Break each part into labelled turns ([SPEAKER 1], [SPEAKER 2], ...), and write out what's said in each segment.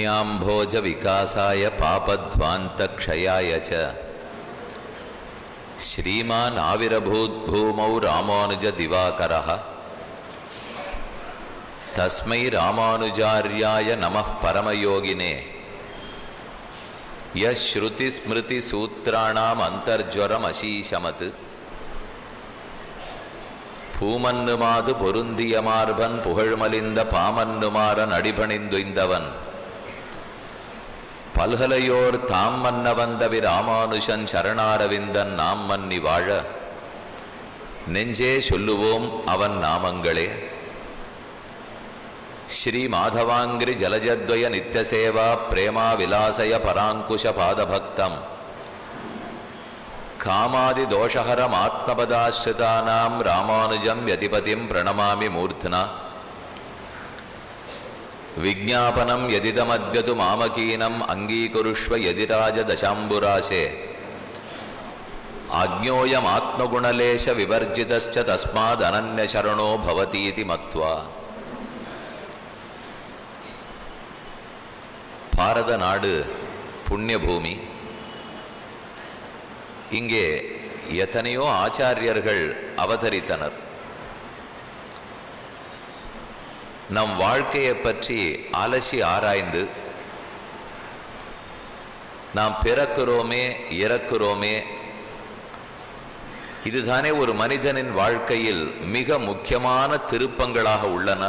[SPEAKER 1] न्याम्भोज विकासाय पापध्वान्तक्षयाय च श्रीमान् आविर्भूत् भूमौ रामानुज दिवाकरः तस्मै रामानुजार्याय नमः परमयोगिने यश्रुतिस्मृतिसूत्राणाम् अन्तर्ज्वरमशीशमत् பூமன்னுமாது பொருந்திய மார்பன் புகழ்மலிந்த பாமன்னுமாறன் அடிபணிந்துய்ந்தவன் பல்கலையோர் தாம் மன்ன வந்தவி ராமானுஷன் சரணாரவிந்தன் நாம் மன்னி வாழ நெஞ்சே சொல்லுவோம் அவன் நாமங்களே. ஸ்ரீ மாதவாங்கிரி ஜலஜத்வய நித்யசேவா பிரேமா விலாசய பராங்குஷ பாதபக்தம் காமாதி தோஷஹரம் ஆத்மபதாஸ்ரிதானாம் ராமானுஜம் யதிபதிம் பிரணமாமி மூர்த்னா விஜ்ஞாபனம் யதிதமத்யது மாமகீனம் அங்கீகுருஷ்வ யதிராஜ தசாம்புராசே ஆக்ஞோயம் ஆத்மகுணலேஷ விவர்ஜிதஸ்ச தஸ்மாத் அனன்ய சரணோ பவதீதி மத்வா. பாரத நாடு புண்ணிய பூமி. இங்கே எத்தனையோ ஆச்சாரியர்கள் அவதரித்தனர். நம் வாழ்க்கையை பற்றி அலசி ஆராய்ந்து நாம் பிறக்கிறோமே இறக்கிறோமே, இதுதானே ஒரு மனிதனின் வாழ்க்கையில் மிக முக்கியமான திருப்பங்களாக உள்ளன.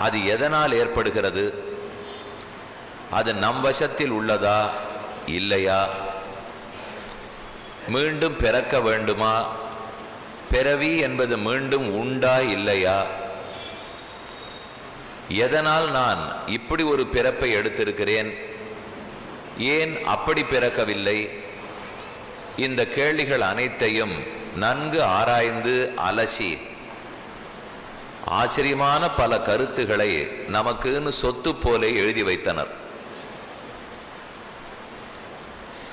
[SPEAKER 1] அது எதனால் ஏற்படுகிறது? அது நம் வசத்தில் உள்ளதா இல்லையா? மீண்டும் பிறக்க வேண்டுமா? பிறவி என்பது மீண்டும் உண்டா இல்லையா? எதனால் நான் இப்படி ஒரு பிறப்பை எடுத்திருக்கிறேன், ஏன் அப்படி பிறக்கவில்லை? இந்த கேள்விகள் அனைத்தையும் நன்கு ஆராய்ந்து அலசி ஆச்சரியமான பல கருத்துக்களை நமக்குன்னு சொத்து போலே எழுதி வைத்தனர்.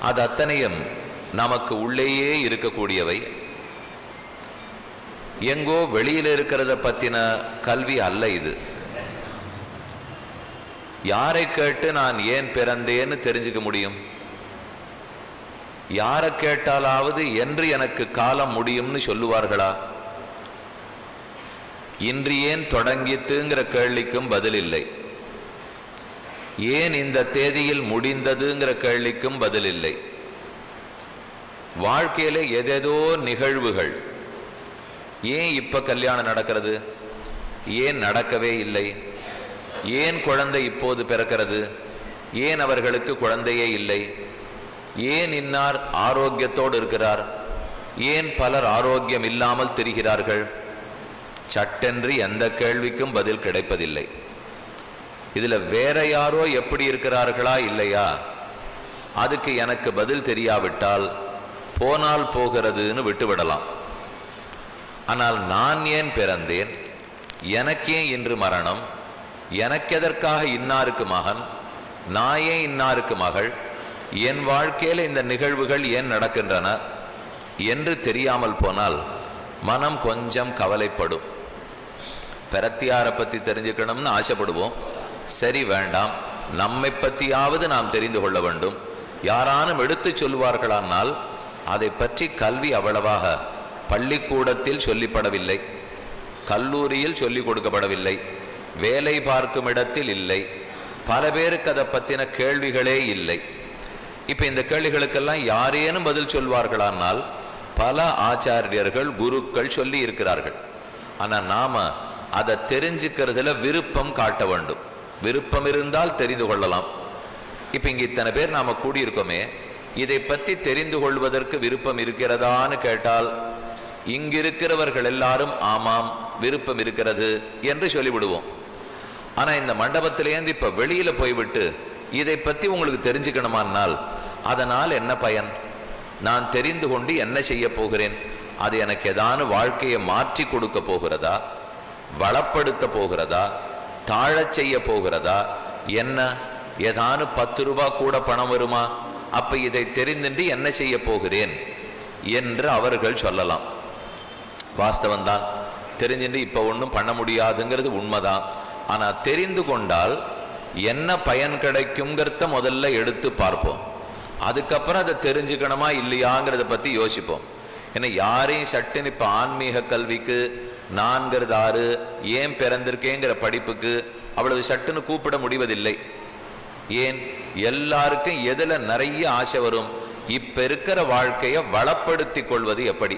[SPEAKER 1] அது அத்தனையும் நமக்கு உள்ளேயே இருக்கக்கூடியவை. எங்கோ வெளியில் இருக்கிறத பத்தின கல்வி அல்ல இது. யாரை கேட்டு நான் ஏன் பிறந்தேன்னு தெரிஞ்சுக்க முடியும்? யாரை கேட்டாலாவது என்று எனக்கு காலம் முடியும்னு சொல்லுவார்களா? இன்று ஏன் தொடங்கித்துங்கிற கேள்விக்கும் பதில் இல்லை. ஏன் இந்த தேதியில் முடிந்ததுங்கிற கேள்விக்கும் பதில் இல்லை. வாழ்க்கையில ஏதேதோ நிகழ்வுகள். ஏன் இப்ப கல்யாணம் நடக்கிறது? ஏன் நடக்கவே இல்லை? ஏன் குழந்தை இப்போது பிறக்கிறது? ஏன் அவர்களுக்கு குழந்தையே இல்லை? ஏன் இன்னார் ஆரோக்கியத்தோடு இருக்கிறார்? ஏன் பலர் ஆரோக்கியம் இல்லாமல் திரிகிறார்கள்? சட்டென்று எந்த கேள்விக்கும் பதில் கிடைப்பதில்லை. இதுல வேற யாரோ எப்படி இருக்கிறார்களா இல்லையா, அதுக்கு எனக்கு பதில் தெரியாவிட்டால் போனால் போகிறதுன்னு விட்டுவிடலாம். ஆனால் நான் ஏன் பிறந்தேன், எனக்கே இன்று மரணம், எனக்கெதற்காக இன்னாருக்கு மகன், நான் ஏன் இன்னாருக்கு மகள், என் வாழ்க்கையில் இந்த நிகழ்வுகள் ஏன் நடக்கின்றன என்று தெரியாமல் போனால் மனம் கொஞ்சம் கவலைப்படும். பிரத்தியாரை பற்றி தெரிஞ்சுக்கணும்னு ஆசைப்படுவோம். சரி, வேண்டாம், நம்மை பற்றியாவது நாம் தெரிந்து கொள்ள வேண்டும். யாரானும் எடுத்து சொல்லுவார்களானால் அதை பற்றி கல்வி அவ்வளவாக பள்ளிக்கூடத்தில் சொல்லிப்படவில்லை, கல்லூரியில் சொல்லிக் கொடுக்கப்படவில்லை, வேலை பார்க்கும் இடத்தில் இல்லை, பல பேருக்கு அதை பற்றின கேள்விகளே இல்லை. இப்போ இந்த கேள்விகளுக்கெல்லாம் யாரேனும் பதில் சொல்வார்களானால் பல ஆச்சாரியர்கள் குருக்கள் சொல்லி இருக்கிறார்கள். ஆனால் நாம அதை தெரிஞ்சுக்கிறதுல விருப்பம் காட்ட வேண்டும். விருப்பம் இருந்தால் தெரிந்து கொள்ளலாம். இப்போ இங்கே இத்தனை பேர் நாம கூடியிருக்கோமே, இதை பற்றி தெரிந்து கொள்வதற்கு விருப்பம் இருக்கிறதான்னு கேட்டால் இங்கிருக்கிறவர்கள் எல்லாரும் ஆமாம் விருப்பம் இருக்கிறது என்று சொல்லிவிடுவோம். ஆனா இந்த மண்டபத்திலேருந்து இப்ப வெளியில போய்விட்டு இதை பத்தி உங்களுக்கு தெரிஞ்சுக்கணுமானால் அதனால் என்ன பயன்? நான் தெரிந்து கொண்டு என்ன செய்ய போகிறேன்? அது எனக்கு ஏதான வாழ்க்கையை மாற்றி கொடுக்க போகிறதா, வளப்படுத்த போகிறதா, தாழச் செய்ய போகிறதா? என்ன ஏதானு 10 ரூபாய் கூட பணம் வருமா? அப்ப இதை தெரிந்துட்டு என்ன செய்ய போகிறேன் என்று அவர்கள் சொல்லலாம். வாஸ்தவந்தான், தெரிஞ்சுட்டு இப்போ ஒன்றும் பண்ண முடியாதுங்கிறது உண்மைதான். ஆனா தெரிந்து கொண்டால் என்ன பயன் கிடைக்குங்கிறத முதல்ல எடுத்து பார்ப்போம். அதுக்கப்புறம் அதை தெரிஞ்சுக்கணுமா இல்லையாங்கிறத பத்தி யோசிப்போம். ஏன்னா யாரையும் சட்டுன்னு இப்ப ஆன்மீக கல்விக்கு நான்கிறது 6 ஏன் பிறந்திருக்கேங்கிற படிப்புக்கு அவ்வளவு சட்டுன்னு கூப்பிட முடிவதில்லை. ஏன்? எல்லாருக்கும் எதுல நிறைய ஆசை வரும்? இப்ப இருக்கிற வாழ்க்கையை வளப்படுத்தி கொள்வது எப்படி?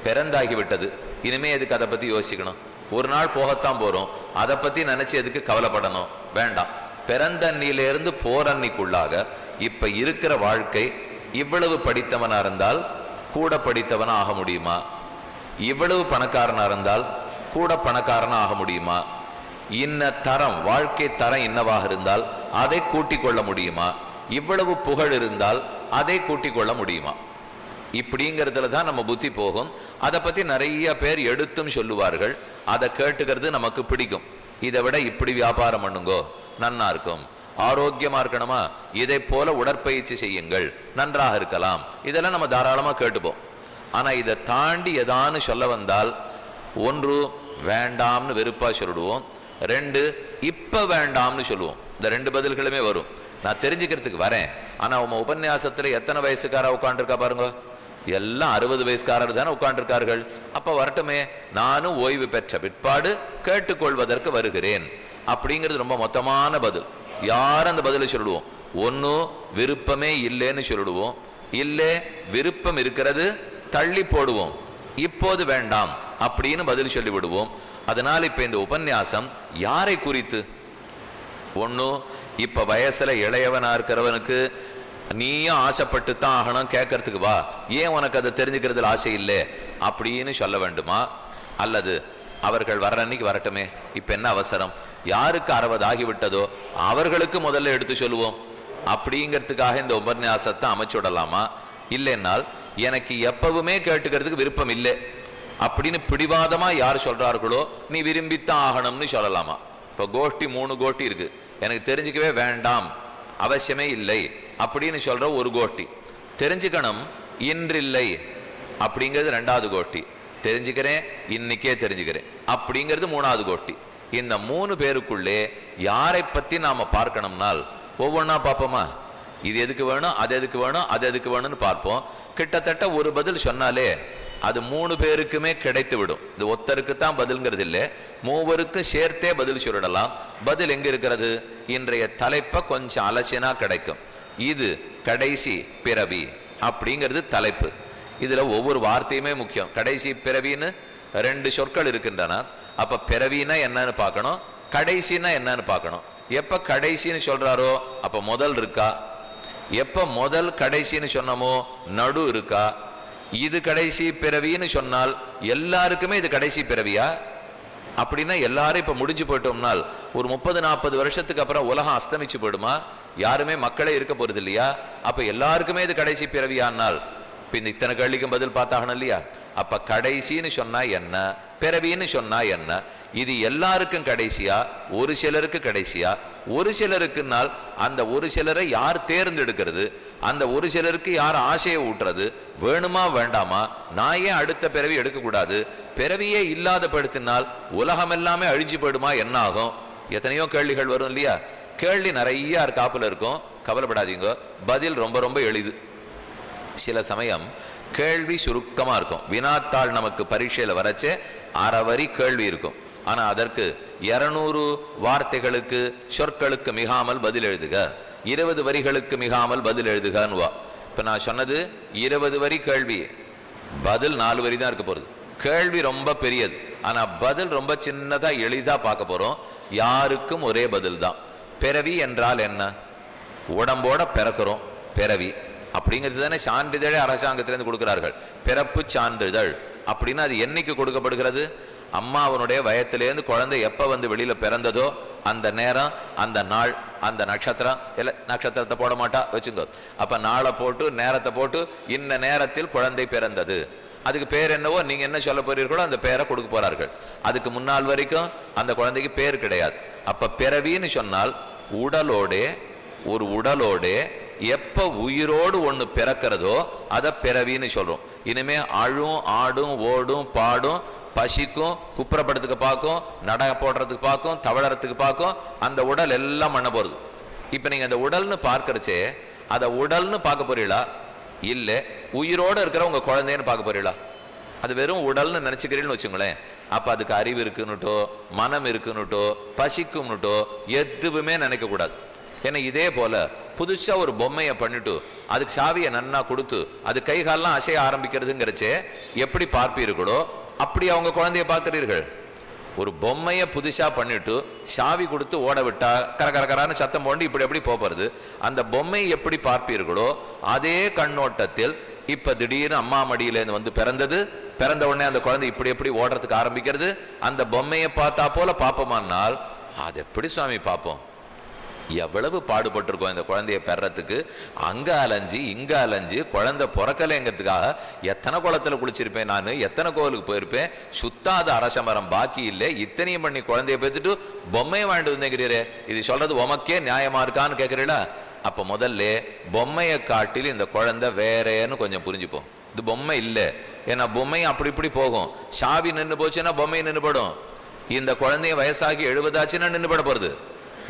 [SPEAKER 1] பிறந்தாகிவிட்டது, இனிமே எதுக்கு அதை பத்தி யோசிக்கணும்? ஒரு நாள் போகத்தான் போறோம், அதை பத்தி நினைச்சு எதுக்கு கவலைப்படணும்? வேண்டாம். பிறந்த அன்னியிலிருந்து போரன்னிக்குள்ளாக இப்ப இருக்கிற வாழ்க்கை, இவ்வளவு படித்தவனா இருந்தால் கூட படித்தவனா ஆக முடியுமா? இவ்வளவு பணக்காரனா இருந்தால் கூட பணக்காரனா ஆக முடியுமா? இன்ன தரம், வாழ்க்கை தரம் இன்னவாக இருந்தால் அதை கூட்டிக் கொள்ள முடியுமா? இவ்வளவு புகழ் இருந்தால் அதை கூட்டிக் கொள்ள முடியுமா? இப்படிங்கிறதுல தான் நம்ம புத்தி போகும். அதை பத்தி நிறைய பேர் எடுத்தும் சொல்லுவார்கள். அதை கேட்டுக்கிறது நமக்கு பிடிக்கும். இதை விட இப்படி வியாபாரம் பண்ணுங்கோ, நன்னா இருக்கும். ஆரோக்கியமா இருக்கணுமா, இதை போல உடற்பயிற்சி செய்யுங்கள், நன்றாக இருக்கலாம். இதெல்லாம் நம்ம தாராளமா கேட்டுப்போம். ஆனா இதை தாண்டி எதான்னு சொல்ல வந்தால், ஒன்று வேண்டாம்னு வெறுப்பா சொல்லிடுவோம், 2 இப்ப வேண்டாம்னு சொல்லுவோம். இந்த 2 பதில்களுமே வரும். நான் தெரிஞ்சுக்கிறதுக்கு வரேன். ஆனா உங்க உபன்யாசத்துல எத்தனை வயசுக்காரா உட்காந்துருக்கா பாருங்க, எல்லாம் 60 வயசுக்காரர் தானே உட்காந்துருக்கார்கள். அப்ப வரட்டுமே, நானும் ஓய்வு பெற்ற பிற்பாடு கேட்டுக்கொள்வதற்கு வருகிறேன் அப்படிங்கிறது ரொம்ப மொத்தமான பதில். யாரும் அந்த பதிலை சொல்லிடுவோம். ஒன்னு விருப்பமே இல்லைன்னு சொல்லிடுவோம், இல்லை விருப்பம் இருக்கிறது தள்ளி போடுவோம், இப்போது வேண்டாம் அப்படின்னு பதில் சொல்லி விடுவோம். அதனால இப்ப இந்த உபன்யாசம் யாரை குறித்து? ஒன்னு இப்ப வயசுல இளையவனா இருக்கிறவனுக்கு நீயும் ஆசைப்பட்டு தான் ஆகணும், கேட்கறதுக்கு வா, ஏன் உனக்கு அதை தெரிஞ்சுக்கிறதுல ஆசை இல்லை அப்படின்னு சொல்ல வேண்டுமா? அல்லது அவர்கள் வர்ற அன்னைக்கு வரட்டுமே, இப்ப என்ன அவசரம், யாருக்கு 60 ஆகிவிட்டதோ அவர்களுக்கு முதல்ல எடுத்து சொல்லுவோம் அப்படிங்கிறதுக்காக இந்த உபன்யாசத்தை அமைச்சு விடலாமா? இல்லைன்னால் எனக்கு எப்பவுமே கேட்டுக்கிறதுக்கு விருப்பம் இல்லை அப்படின்னு பிடிவாதமா யார் சொல்றார்களோ நீ விரும்பித்தான் ஆகணும்னு சொல்லலாமா? இப்ப கோஷ்டி 3 கோஷ்டி இருக்கு. எனக்கு தெரிஞ்சுக்கவே வேண்டாம், அவசியமே இல்லை அப்படின்னு சொல்ற ஒரு கோஷ்டி. தெரிஞ்சுக்கணும் இன்றில்லை அப்படிங்கிறது 2வது கோஷ்டி. தெரிஞ்சுக்கிறேன், இன்னைக்கே தெரிஞ்சுக்கிறேன் அப்படிங்கிறது 3வது கோஷ்டி. இந்த 3 பேருக்குள்ளே யாரை பத்தி நாம பார்க்கணும்னால் ஒவ்வொன்றா பார்ப்போமா? இது எதுக்கு வேணும், அது எதுக்கு வேணும், அது எதுக்கு வேணும்னு பார்ப்போம். கிட்டத்தட்ட ஒரு பதில் சொன்னாலே அது 3 பேருக்குமே கிடைத்து விடும். இது ஒருத்தருக்கு தான் பதில்ங்கிறது இல்லை, 3 சேர்த்தே பதில் சொல்லிடலாம். பதில் எங்க இருக்கிறது? இன்றைய தலைப்பை கொஞ்சம் அலசினா கிடைக்கும். இது கடைசி பிறவி அப்படிங்கிறது தலைப்பு. இதுல ஒவ்வொரு வார்த்தையுமே முக்கியம். கடைசி பிறவின்னு 2 சொற்கள் இருக்கின்றன. அப்ப பிறவினா என்னன்னு பார்க்கணும், கடைசினா என்னன்னு பார்க்கணும். எப்ப கடைசின்னு சொல்றாரோ அப்ப முதல் இருக்கா? எப்ப முதல் கடைசின்னு சொன்னமோ நடு இருக்கா? இது கடைசி பிறவின்னு சொன்னால் எல்லாருக்குமே இது கடைசி பிறவியா? அப்படின்னா எல்லாரும் இப்ப முடிஞ்சு போயிட்டோம்னால் ஒரு 30-40 வருஷத்துக்கு அப்புறம் உலகம் அஸ்தமிச்சு போயிடுமா? யாருமே மக்களே இருக்க போறது இல்லையா? அப்ப எல்லாருக்குமே இது கடைசி பிறவியானால் பின் இத்தனை கேள்விக்கும் பதில் பார்த்தாகணும் இல்லையா? அப்ப கடைசின்னு சொன்னா என்ன, பிறவின்னு சொன்னா என்ன? இது எல்லாருக்கும் கடைசியா, ஒரு சிலருக்கு கடைசியா? ஒரு சிலருக்குனால் அந்த ஒரு சிலரை யார் தேர்ந்தெடுக்கிறது? அந்த ஒரு சிலருக்கு யார் ஆசையை ஊட்டுறது? வேணுமா வேண்டாமா? நான் ஏன் அடுத்த பிறவி எடுக்கக்கூடாது? பிறவியே இல்லாத படுத்தினால் உலகம் எல்லாமே அழிஞ்சு போயிடுமா? என்ன ஆகும்? எத்தனையோ கேள்விகள் வரும் இல்லையா? கேள்வி நிறைய காப்புல இருக்கும், கவலைப்படாதீங்க. பதில் ரொம்ப ரொம்ப எளிது. சில சமயம் கேள்வி சுருக்கமா இருக்கும். வினாத்தாள் நமக்கு பரீட்சையில வரச்சே 1/2 வரி கேள்வி இருக்கும். ஆனா அதற்கு 200 வார்த்தைகளுக்கு சொற்களுக்கு மிகாமல் பதில் எழுதுக, 20 வரிகளுக்கு மிகாமல் பதில் எழுதுகன்னுவா. இப்ப நான் சொன்னது 20 வரி கேள்வி, பதில் 4 வரி தான் இருக்க போறது. கேள்வி ரொம்ப பெரியது, ஆனா பதில் ரொம்ப சின்னதா எளிதா பார்க்க போறோம். யாருக்கும் ஒரே பதில் தான். பிறவி என்றால் என்ன? உடம்போட பிறக்கிறோம், பிறவி அப்படிங்கிறது தானே சான்றிதழே அரசாங்கத்திலிருந்து கொடுக்கிறார்கள். பிறப்பு சான்றிதழ் அப்படின்னா அது என்னைக்கு கொடுக்கப்படுகிறது? அம்மாவனுடைய வயத்திலேருந்து குழந்தை எப்ப வந்து வெளியில பிறந்ததோ அந்த நேரம், அந்த நாள், அந்த நட்சத்திரம், இல்ல நட்சத்திரத்தை போட மாட்டா வச்சுக்கோ. அப்ப நாளை போட்டு நேரத்தை போட்டு இந்த நேரத்தில் குழந்தை பிறந்தது, அதுக்கு பேர் என்னவோ நீங்க என்ன சொல்ல போறீர்களோ அந்த பேரை கொடுக்க போறார்கள். அதுக்கு முன்னால் வரைக்கும் அந்த குழந்தைக்கு பேர் கிடையாது. அப்ப பிறவின்னு சொன்னால் உடலோட ஒரு உடலோட எப்ப உயிரோடு ஒண்ணு பிறக்கிறதோ அதை பிறவின்னு சொல்றோம். இனிமே அழும், ஆடும், ஓடும், பாடும், பசிக்கும், குப்புறப்படுறதுக்கு பார்க்கும், நட போடுறதுக்கு பார்க்கும், தவழறதுக்கு பார்க்கும், அந்த உடல் எல்லாம் பண்ண போறது. இப்ப நீங்க அந்த உடல்னு பார்க்கறச்சே அதை உடல்னு பார்க்க போறீங்களா, இல்ல உயிரோட இருக்கிற உங்க குழந்தைன்னு பார்க்க போறீங்களா? அது வெறும் உடல்னு நினைச்சுக்கிறீங்கன்னு வச்சுங்களேன். அப்ப அதுக்கு அறிவு இருக்குன்னுட்டோ, மனம் இருக்குன்னுட்டோ, பசிக்கும்னுட்டோ எதுவுமே நினைக்க கூடாது. ஏன்னா இதே போல புதுசா ஒரு பொம்மையை பண்ணிட்டு அதுக்கு சாவியை நன்னா கொடுத்து அது கை காலெல்லாம் அசைய ஆரம்பிக்கிறதுங்கிறச்சே எப்படி பார்ப்பீர்களோ அப்படி அவங்க குழந்தைய பார்க்கிறீர்கள். ஒரு பொம்மையை புதுசா பண்ணிட்டு சாவி கொடுத்து ஓட விட்டா கரகரகரான்னு சத்தம் போண்டு இப்படி எப்படி போறது. அந்த பொம்மையை எப்படி பார்ப்பீர்களோ அதே கண்ணோட்டத்தில் இப்ப திடீர்னு அம்மா மடியிலேருந்து வந்து பிறந்தது, பிறந்த உடனே அந்த குழந்தை இப்படி எப்படி ஓடுறதுக்கு ஆரம்பிக்கிறது. அந்த பொம்மையை பார்த்தா போல பார்ப்போமானால் அது எப்படி சுவாமி பார்ப்போம்? எவ்வளவு பாடுபட்டிருக்கோம் இந்த குழந்தைய பெறறதுக்கு. அங்க அலைஞ்சு இங்க அலைஞ்சு குழந்தை பிறக்கலைங்கிறதுக்காக எத்தனை குளத்துல குளிச்சிருப்பேன், நான் எத்தனை கோவிலுக்கு போயிருப்பேன், சுத்தாத அரச மரம் பாக்கி இல்லை. இத்தனையும் பண்ணி குழந்தைய பெற்றுட்டு பொம்மையை வாங்கிட்டு வந்தேங்கிறீரே, இது சொல்றது உமக்கே நியாயமா இருக்கான்னு கேட்கிறீங்களா? அப்ப முதல்ல பொம்மையை காட்டில் இந்த குழந்தை வேறேன்னு கொஞ்சம் புரிஞ்சுப்போம். இது பொம்மை இல்லை. ஏன்னா பொம்மை அப்படி இப்படி போகும். சாவி நின்று போச்சுன்னா பொம்மை நின்று படும். இந்த குழந்தைய வயசாகி 70 ஆச்சுன்னா நின்று பட போறது.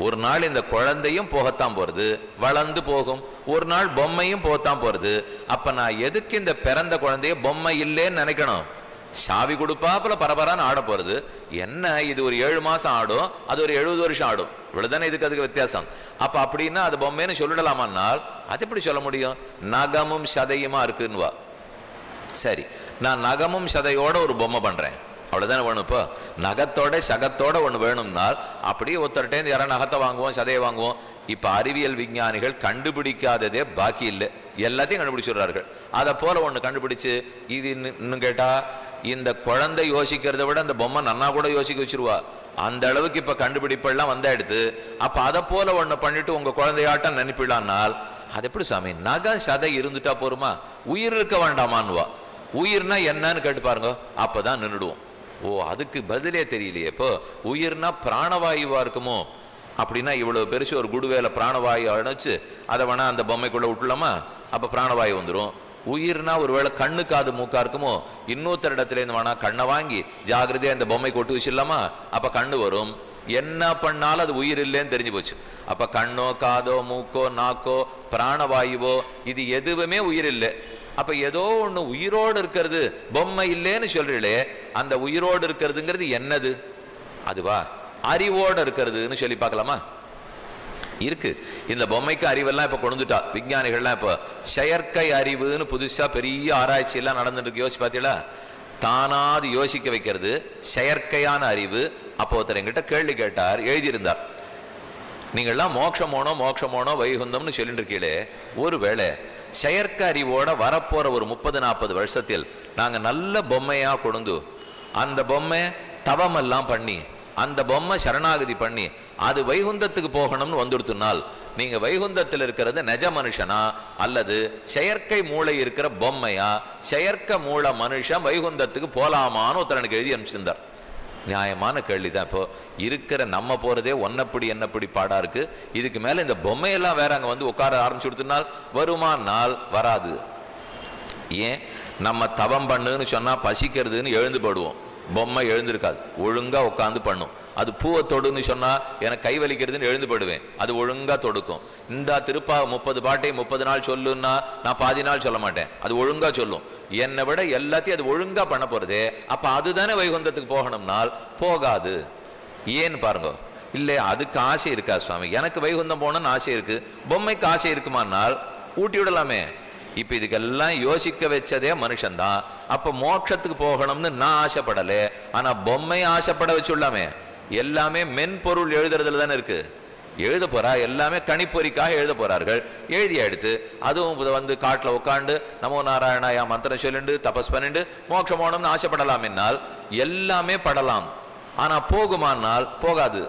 [SPEAKER 1] ஒரு நாள் இந்த குழந்தையும் போகத்தான் போறது, வளர்ந்து போகும். ஒரு நாள் பொம்மையும் போகத்தான் போறது. அப்ப நான் எதுக்கு இந்த பிறந்த குழந்தைய பொம்மை இல்லேன்னு நினைக்கணும்? சாவி கொடுப்பாப்புல பரபரான்னு ஆட போறது என்ன? இது ஒரு 7 மாசம் ஆடும், அது ஒரு 70 வருஷம் ஆடும். இவ்வளவுதானே இதுக்கு அதுக்கு வித்தியாசம். அப்ப அப்படின்னா அது பொம்மைன்னு சொல்லிடலாமான்னால் அது எப்படி சொல்ல முடியும்? நகமும் சதையுமா இருக்குன்னுவா. சரி, நான் நகமும் சதையோட ஒரு பொம்மை பண்றேன், அவ்வளவுதானே வேணும். இப்போ நகத்தோட சகத்தோட ஒண்ணு வேணும்னால் அப்படியே ஒருத்தர்கிட்ட யாரும் நகத்தை வாங்குவோம், சதையை வாங்குவோம். இப்ப அறிவியல் விஞ்ஞானிகள் கண்டுபிடிக்காததே பாக்கி இல்லை, எல்லாத்தையும் கண்டுபிடிச்சிடுறார்கள். அதை போல ஒண்ணு கண்டுபிடிச்சு இது இன்னும் கேட்டா இந்த குழந்தை யோசிக்கிறத விட அந்த பொம்மை நன்னா கூட யோசிக்க வச்சிருவா. அந்த அளவுக்கு இப்ப கண்டுபிடிப்பெல்லாம் வந்தாயிடுது. அப்ப அதை போல ஒண்ணு பண்ணிட்டு உங்க குழந்தையாட்டம் நினைப்பிடலான்னால் அது எப்படி சாமி? நகை சதை இருந்துட்டா போருமா? உயிர் இருக்க வேண்டாமான்னுவா. உயிர்னா என்னன்னு கேட்டு பாருங்க, அப்பதான் நின்றுடுவோம். ஓ, அதுக்கு பதிலே தெரியலையே. இப்போ உயிர்னா பிராணவாயுவா இருக்குமோ? அப்படின்னா இவ்வளவு பெருசு ஒரு குடுவேல பிராணவாயு அணைச்சு அதை வேணா அந்த பொம்மைக்குள்ள விட்டுலாமா? அப்ப பிராணவாயு வந்துடும். உயிர்னா ஒருவேளை கண்ணு காது மூக்கா இருக்குமோ? இன்னொருத்தர் இடத்துல இருந்து வேணா கண்ணை வாங்கி ஜாகிரதையா இந்த பொம்மை கொட்டு வச்சிடலாமா? அப்ப கண்ணு வரும். என்ன பண்ணாலும் அது உயிர் இல்லைன்னு தெரிஞ்சு போச்சு. அப்ப கண்ணோ காதோ மூக்கோ நாக்கோ பிராணவாயுவோ இது எதுவுமே உயிர் இல்லை. அப்ப ஏதோ ஒண்ணு உயிரோடு இருக்கிறது பொம்மை இல்லைன்னு சொல்றீங்களே, அந்த உயிரோடு இருக்கிறதுங்கிறது என்னது? அதுவா அறிவோடு இருக்கிறதுன்னு சொல்லி பார்க்கலாமா? இருக்கு. இந்த பொம்மைக்கு அறிவெல்லாம் இப்ப கொண்டுட்டா விஞ்ஞானிகள்லாம். இப்ப செயற்கை அறிவுன்னு புதுசா பெரிய ஆராய்ச்சி எல்லாம் நடந்துட்டு இருக்கு. யோசிச்சு பார்த்தீங்களா? தானாது யோசிக்க வைக்கிறது செயற்கையான அறிவு. அப்போ ஒருத்தர் என்கிட்ட கேள்வி கேட்டார், எழுதியிருந்தார். நீங்கள்லாம் மோட்சமோனோ மோட்சமோனோ வைகுந்தம்னு சொல்லிட்டு இருக்கீங்களே, ஒருவேளை செயற்கை அறிவோட வரப்போற ஒரு 30-40 வருஷத்தில் நாங்க நல்ல பொம்மையா கொண்டு அந்த பொம்மை தவமெல்லாம் பண்ணி அந்த பொம்மை சரணாகதி பண்ணி அது வைகுந்தத்துக்கு போகணும்னு வந்துடுத்துனால் நீங்க வைகுந்தத்தில் இருக்கிறது நெஜ மனுஷனா அல்லது செயற்கை மூளை இருக்கிற பொம்மையா? செயற்கை மூளை மனுஷன் வைகுந்தத்துக்கு போலாமான்னு ஒருத்தர் எனக்கு எழுதி அனுப்பிச்சிருந்தார். நியாயமான கேள்விதான். இப்போ இருக்கிற நம்ம போறதே ஒன்னப்படி என்னப்படி பாடா இருக்கு. இதுக்கு மேல இந்த பொம்மையெல்லாம் வேற அங்க வந்து உட்கார ஆரம்பிச்சு கொடுத்தனால் வருமானால் வராது. ஏன்? நம்ம தவம் பண்ணுன்னு சொன்னா பசிக்கிறதுன்னு எழுந்து போடுவோம், பொம்மை எழுந்திருக்காது, ஒழுங்கா உட்காந்து பண்ணும். அது பூவை தொடுன்னு சொன்னா எனக்கு கை வலிக்கிறதுன்னு எழுந்து போடுவேன், அது ஒழுங்கா தொடுக்கும். இந்த திருப்பா 30 பாட்டை 30 நாள் சொல்லுன்னா நான் பாதி நாள் சொல்ல மாட்டேன், அது ஒழுங்கா சொல்லும். என்னை விட எல்லாத்தையும் அது ஒழுங்கா பண்ண போறதே. அப்ப அதுதானே வைகுந்தத்துக்கு போகணும்னால் போகாது. ஏன்னு பாருங்க. இல்லை அதுக்கு ஆசை இருக்கா சுவாமி? எனக்கு வைகுந்தம் போகணும்னு ஆசை இருக்கு, பொம்மைக்கு ஆசை இருக்குமானால் ஊட்டி விடலாமே. இப்ப இதுக்கெல்லாம் யோசிக்க வச்சதே மனுஷன்தான். அப்ப மோட்சத்துக்கு போகணும்னு நான் ஆசைப்படலே, ஆனா பொம்மை ஆசைப்பட வச்சுள்ளாமே. எல்லாமே மென்பொருள் எழுதுறதுல தானே இருக்கு. எழுத போறா எல்லாமே கணிப்பொறிக்காக எழுத போறார்கள். எழுதி எடுத்து அதுவும் வந்து காட்டுல உட்காந்து நமோ நாராயணாயா மந்திரம் சொல்லிண்டு தபஸ் பண்ணிண்டு மோட்சம் போகணும்னு ஆசைப்படலாம். என்னால் எல்லாமே படலாம், ஆனா போகுமானால் போகாது.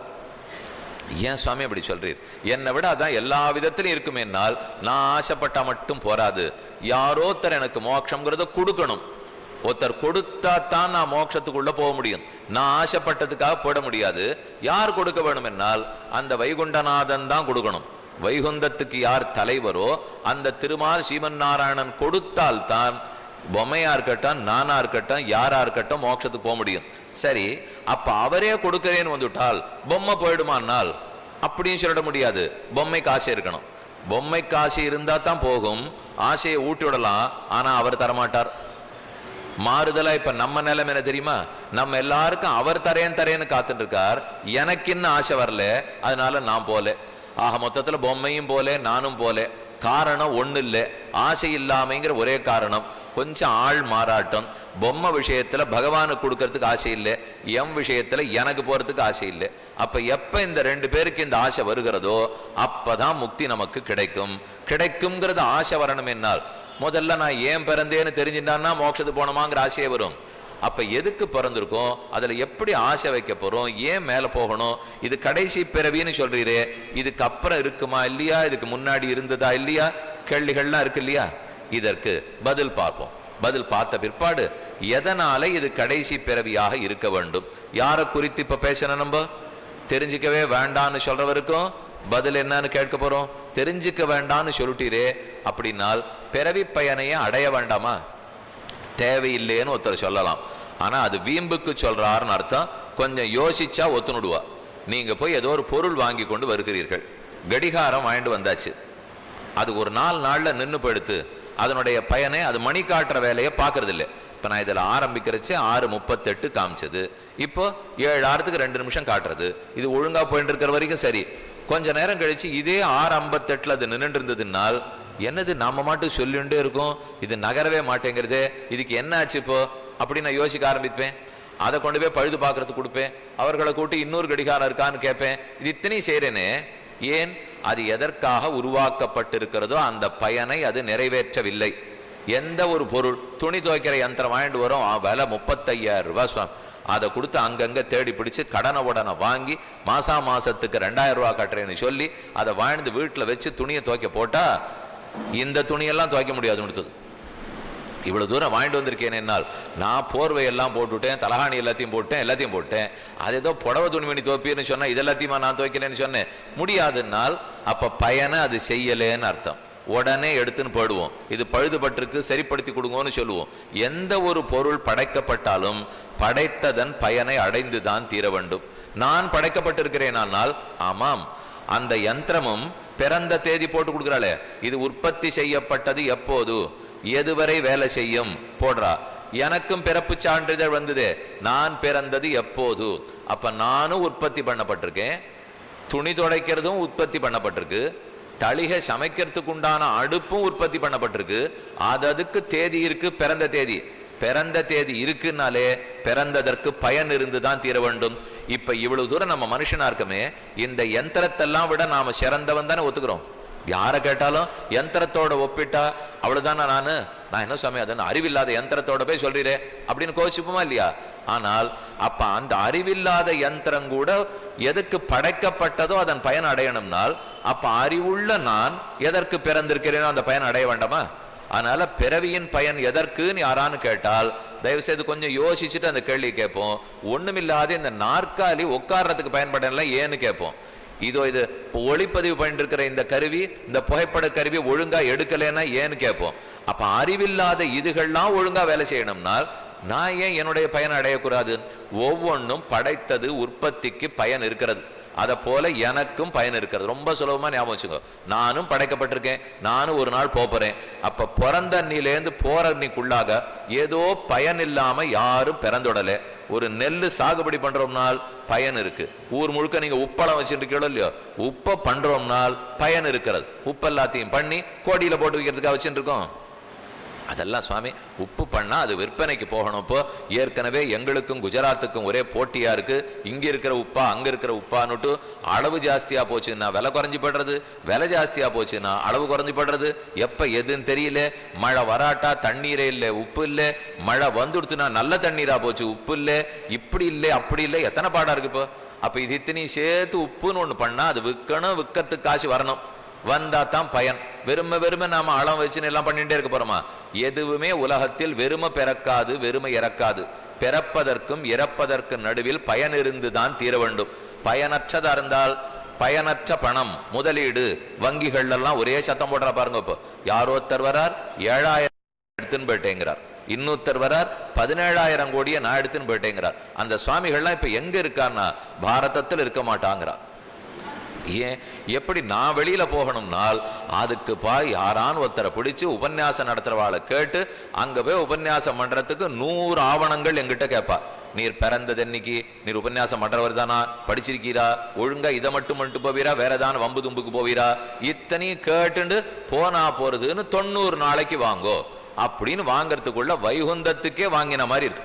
[SPEAKER 1] ஏன் சுவாமி அப்படி சொல்றீர்? என்னை விட அதான் எல்லா விதத்திலும் இருக்குமே. என்னால் நான் ஆசைப்பட்டா மட்டும் போராது. யாரோத்தர் எனக்கு மோட்சம்ங்கிறத கொடுக்கணும். ஒருத்தர் கொடுத்தா தான் நான் மோட்சத்துக்குள்ள போக முடியும். நான் ஆசைப்பட்டதுக்காக போட முடியாது. யார் கொடுக்க வேணும் என்னால் அந்த வைகுண்டநாதன் தான் கொடுக்கணும். வைகுந்தத்துக்கு யார் தலைவரோ அந்த திருமால் ஸ்ரீமன் நாராயணன் கொடுத்தால்தான் பொம்மையா இருக்கட்டும், நானா இருக்கட்டும், யாரா இருக்கட்டும் மோட்சத்துக்கு போக முடியும். சரி, அப்ப அவரே கொடுக்கிறேன்னு வந்துட்டால் பொம்மை போயிடுமானால் அப்படின்னு சொல்லிட முடியாது. பொம்மைக்கு ஆசை இருக்கணும். பொம்மைக்கு ஆசை இருந்தா தான் போகும். ஆசையை ஊட்டி விடலாம், ஆனா அவர் தரமாட்டார். மாறுதலா இப்ப நம்ம நிலைமை என்ன தெரியுமா? நம்ம எல்லாருக்கும் அவர் தரேன்னு காத்துட்டு இருக்கார். எனக்கு இன்னும் ஆசை வரல, அதனால நான் போல. ஆக மொத்தத்துல பொம்மையும் போல, நானும் போல. காரணம் ஒண்ணு இல்லை, ஆசை இல்லாமைங்கிற ஒரே காரணம். கொஞ்சம் ஆள் மாறாட்டம். பொம்மை விஷயத்துல பகவானுக்கு கொடுக்கறதுக்கு ஆசை இல்லை, எம் விஷயத்துல எனக்கு போறதுக்கு ஆசை இல்லை. அப்ப எப்ப இந்த ரெண்டு பேருக்கு இந்த ஆசை வருகிறதோ அப்பதான் முக்தி நமக்கு கிடைக்கும். கிடைக்கும்ங்கிறது ஆசை வரணும். என்னால் முதல்ல நான் ஏன் பிறந்தேன்னு தெரிஞ்சுட்டான்னா மோட்சத்துக்கு போனோமாங்கிற ஆசையே வரும். அப்ப எதுக்கு பிறந்திருக்கோம், அதுல எப்படி ஆசை வைக்க போறோம், ஏன் மேல போகணும், இது கடைசி பிறவின்னு சொல்றீரே, இதுக்கு அப்புறம் இருக்குமா இல்லையா, இதுக்கு முன்னாடி இருந்ததா இல்லையா, கேள்விகள்லாம் இருக்கு இல்லையா? இதற்கு பதில் பார்ப்போம். பதில் பார்த்த பிற்பாடு எதனால இது கடைசி பிறவியாக இருக்க வேண்டும், யாரை குறித்து இப்ப பேசணும், நம்ம தெரிஞ்சுக்கவே வேண்டான்னு சொல்றவருக்கும் பதில் என்னன்னு கேட்க போறோம். தெரிஞ்சுக்க வேண்டான்னு சொல்லிட்டீரே, அப்படின்னால் பிறவி பயனையே அடைய வேண்டாமா? தேவையில்லைன்னு ஒருத்தர் சொல்லலாம். ஆனா அது வீம்புக்கு சொல்றாருன்னு அர்த்தம். கொஞ்சம் யோசிச்சா ஒத்துணுடுவா. நீங்க போய் ஏதோ ஒரு பொருள் வாங்கி கொண்டு வருகிறீர்கள். கடிகாரம் வாங்கிட்டு வந்தாச்சு. அது ஒரு 4 நாள்ல நின்று போயிடுத்து. அதனுடைய பயனை அது மணி காட்டுற வேலையை பார்க்கறது இல்லை. இப்போ நான் இதில் ஆரம்பிக்கிறச்சு 6:38 காமிச்சது, இப்போ 7:06 2 நிமிஷம் காட்டுறது. இது ஒழுங்கா போயிட்டு இருக்கிற வரைக்கும் சரி. கொஞ்ச நேரம் கழிச்சு இதே 6:58 அது நின்றுட்டு இருந்ததுனால் என்னது நம்ம மட்டும் சொல்லிகிட்டே இருக்கும், இது நகரவே மாட்டேங்கிறது, இதுக்கு என்ன ஆச்சு இப்போ அப்படின்னு நான் யோசிக்க ஆரம்பிப்பேன். அதை கொண்டு போய் பழுது பார்க்கறதுக்கு கொடுப்பேன். அவர்களை கூட்டி இன்னொரு கடிகாரம் இருக்கான்னு கேட்பேன். இது இத்தனையும் செய்கிறேனே, ஏன்? அது எதற்காக உருவாக்கப்பட்டிருக்கிறதோ அந்த பயனை அது நிறைவேற்றவில்லை. எந்த ஒரு பொருள், துணி துவைக்கிற யந்திரம் வாங்கிட்டு வரும், விலை 35,000 ரூபாய் சுவாமி. அதை கொடுத்து அங்கங்கே தேடி பிடிச்சு கடனை உடனே வாங்கி மாசத்துக்கு 2,000 ரூபாய் கட்டுறேன்னு சொல்லி அதை வாழ்ந்து வீட்டில் வச்சு துணியை துவைக்க போட்டா இந்த துணியெல்லாம் துவைக்க முடியாது. முடித்தது இவ்வளவு தூரம் வாங்கிட்டு வந்திருக்கேன். என்னால் நான் போர்வையெல்லாம் போட்டுவிட்டேன், தலகாணி எல்லாத்தையும் போட்டேன். அது ஏதோ புடவை துணிமணி துவைப்பின்னு சொன்னா இது எல்லாத்தையுமா நான் துவைக்கலன்னு சொன்னேன். முடியாதுன்னால் அப்ப பயனை அது செய்யலேன்னு அர்த்தம். உடனே எடுத்துன்னு போயிடுவோம். இது பழுதுபட்டிருக்கு, சரிப்படுத்தி கொடுங்கன்னு சொல்லுவோம். எந்த ஒரு பொருள் படைக்கப்பட்டாலும் படைத்ததன் பயனை அடைந்துதான் தீர வேண்டும். நான் படைக்கப்பட்டிருக்கிறேன். ஆனால் ஆமாம், அந்த யந்திரமும் பிறந்த தேதி போட்டு கொடுக்குறாளே, இது உற்பத்தி செய்யப்பட்டது எப்போது, எதுவரை வேலை செய்யும் போடுறா. எனக்கும் பிறப்பு சான்றிதழ் வந்தது, நான் பிறந்தது எப்போது. அப்ப நானும் உற்பத்தி பண்ணப்பட்டிருக்கேன், துணி துடைக்கிறதும் உற்பத்தி பண்ணப்பட்டிருக்கு, தளிகை சமைக்கிறதுக்கு உண்டான அடுப்பும் உற்பத்தி பண்ணப்பட்டிருக்கு. அதுக்கு தேதி இருக்கு, பிறந்த தேதி இருக்குன்னாலே பிறந்ததற்கு பயன் இருந்துதான் தீர வேண்டும். இப்ப இவ்வளவு தூரம் நம்ம மனுஷனா இருக்கமே, இந்த யந்திரத்தெல்லாம் விட நாம சிறந்தவன் தானே ஒத்துக்கிறோம். யாரை கேட்டாலும் யந்திரத்தோட ஒப்பிட்டா அவ்வளவுதானா, நான் என்ன சமயம் அதுன்னு அறிவில்லாத யந்திரத்தோட போய் சொல்றீரே அப்படின்னு கோச்சிப்போமா இல்லையா? ஆனால் அப்ப அந்த அறிவில்லாத யந்திரம் கூட எதுக்கு படைக்கப்பட்டதோ அதன் பயன் அடையணும்னால், அப்ப அறிவுள்ள நான் எதற்கு பிறந்திருக்கிறேனோ அந்த பயன் அடைய வேண்டாமா? அதனால பிறவியின் பயன் எதற்குன்னு யாரான்னு கேட்டால் தயவு செய்து கொஞ்சம் யோசிச்சுட்டு அந்த கேள்வி கேட்போம். ஒண்ணுமில்லாத இந்த நாற்காலி உட்கார்றதுக்கு பயன்படல ஏன்னு கேட்போம். இது ஒளிப்பதிவு பண்ணிட்டு இருக்கிற இந்த கருவி, இந்த புகைப்பட கருவி ஒழுங்கா எடுக்கலைன்னா ஏன்னு கேட்போம். அப்ப அறிவில்லாத இதுகள்லாம் ஒழுங்கா வேலை செய்யணும்னால் நான் ஏன் என்னுடைய பயன் அடையக்கூடாது? ஒவ்வொன்றும் படைத்தது உற்பத்திக்கு பயன் இருக்கிறது, அதை போல எனக்கும் பயன் இருக்கிறது. ரொம்ப சுலபமா ஞாபகம் வச்சுக்கோ. நானும் படைக்கப்பட்டிருக்கேன், நானும் ஒரு நாள் போறேன். அப்ப பிறந்த அன்னிலேருந்து போற அன்னிக்குள்ளாக ஏதோ பயன் இல்லாம யாரும் பிறந்துடல. ஒரு நெல்லு சாகுபடி பண்றோம்னால் பயன் இருக்கு. ஊர் முழுக்க நீங்க உப்பளம் வச்சுட்டு இருக்கீங்களோ இல்லையோ, உப்பை பண்றோம்னால் பயன் இருக்கிறது. உப்பு எல்லாத்தையும் பண்ணி கோடியில போட்டு வைக்கிறதுக்காக வச்சுட்டு இருக்கோம். அதெல்லாம் சுவாமி உப்பு பண்ணா அது விற்பனைக்கு போகணும். இப்போ ஏற்கனவே எங்களுக்கும் குஜராத்துக்கும் ஒரே போட்டியா இருக்கு. இங்க இருக்கிற உப்பா அங்க இருக்கிற உப்பான்னுட்டு அளவு ஜாஸ்தியா போச்சுன்னா விலை குறைஞ்சி படுறது, விலை ஜாஸ்தியா போச்சுன்னா அளவு குறைஞ்சி படுறது. எப்ப எதுன்னு தெரியல. மழை வராட்டா தண்ணீரே இல்லை, உப்பு இல்லை. மழை வந்துடுத்துனா நல்ல தண்ணீரா போச்சு, உப்பு இல்லை. இப்படி இல்லை அப்படி இல்லை, எத்தனை பாடா இருக்கு இப்போ. அப்ப இது இத்தனையும் சேர்த்து உப்புன்னு ஒண்ணு பண்ணா அது விற்கணும், விற்கிறதுக்கு காசு வரணும். வந்தா தான் பயன். வெறுமை நாம அளம் வச்சுன்னு எல்லாம் பண்ணிட்டே இருக்க போறோமா? எதுவுமே உலகத்தில் வெறுமை பிறக்காது, வெறுமை இறக்காது. பிறப்பதற்கும் இறப்பதற்கும் நடுவில் பயன் இருந்துதான் தீர வேண்டும். பயனற்றதா இருந்தால் பயனற்ற பணம் முதலீடு வங்கிகள் எல்லாம் ஒரே சத்தம் போடுற பாருங்க. இப்போ யாரோ ஒருத்தர் வரார் 7000 எடுத்துன்னு போயிட்டேங்கிறார், இன்னொருத்தர் வரார் 17,000 கோடியை நான் எடுத்துன்னு போயிட்டேங்கிறார். அந்த சுவாமிகள்லாம் இப்ப எங்க இருக்கான்னா பாரதத்தில் இருக்க மாட்டாங்கிறார். ஏன்? எப்படி நான் வெளியில போகணும்னால் அதுக்கு யாரான்னு ஒருத்தரை பிடிச்சு உபன்யாசம் நடத்துறவாளை கேட்டு அங்க போய் உபன்யாசம் பண்றதுக்கு 100 ஆவணங்கள் எங்கிட்ட கேட்பா. நீர் பிறந்தது என்னைக்கு, நீர் உபன்யாசம் பண்றவர் தானா, படிச்சிருக்கீரா, ஒழுங்கா இதை மட்டும் பண்ணிட்டு போவீரா, வேற ஏதாவது வம்பு தும்புக்கு போவீரா, இத்தனையும் கேட்டுண்டு போனா போறதுன்னு 90 நாளைக்கு வாங்கோ அப்படின்னு வாங்கறதுக்குள்ள வைகுந்தத்துக்கே வாங்கின மாதிரி இருக்கு.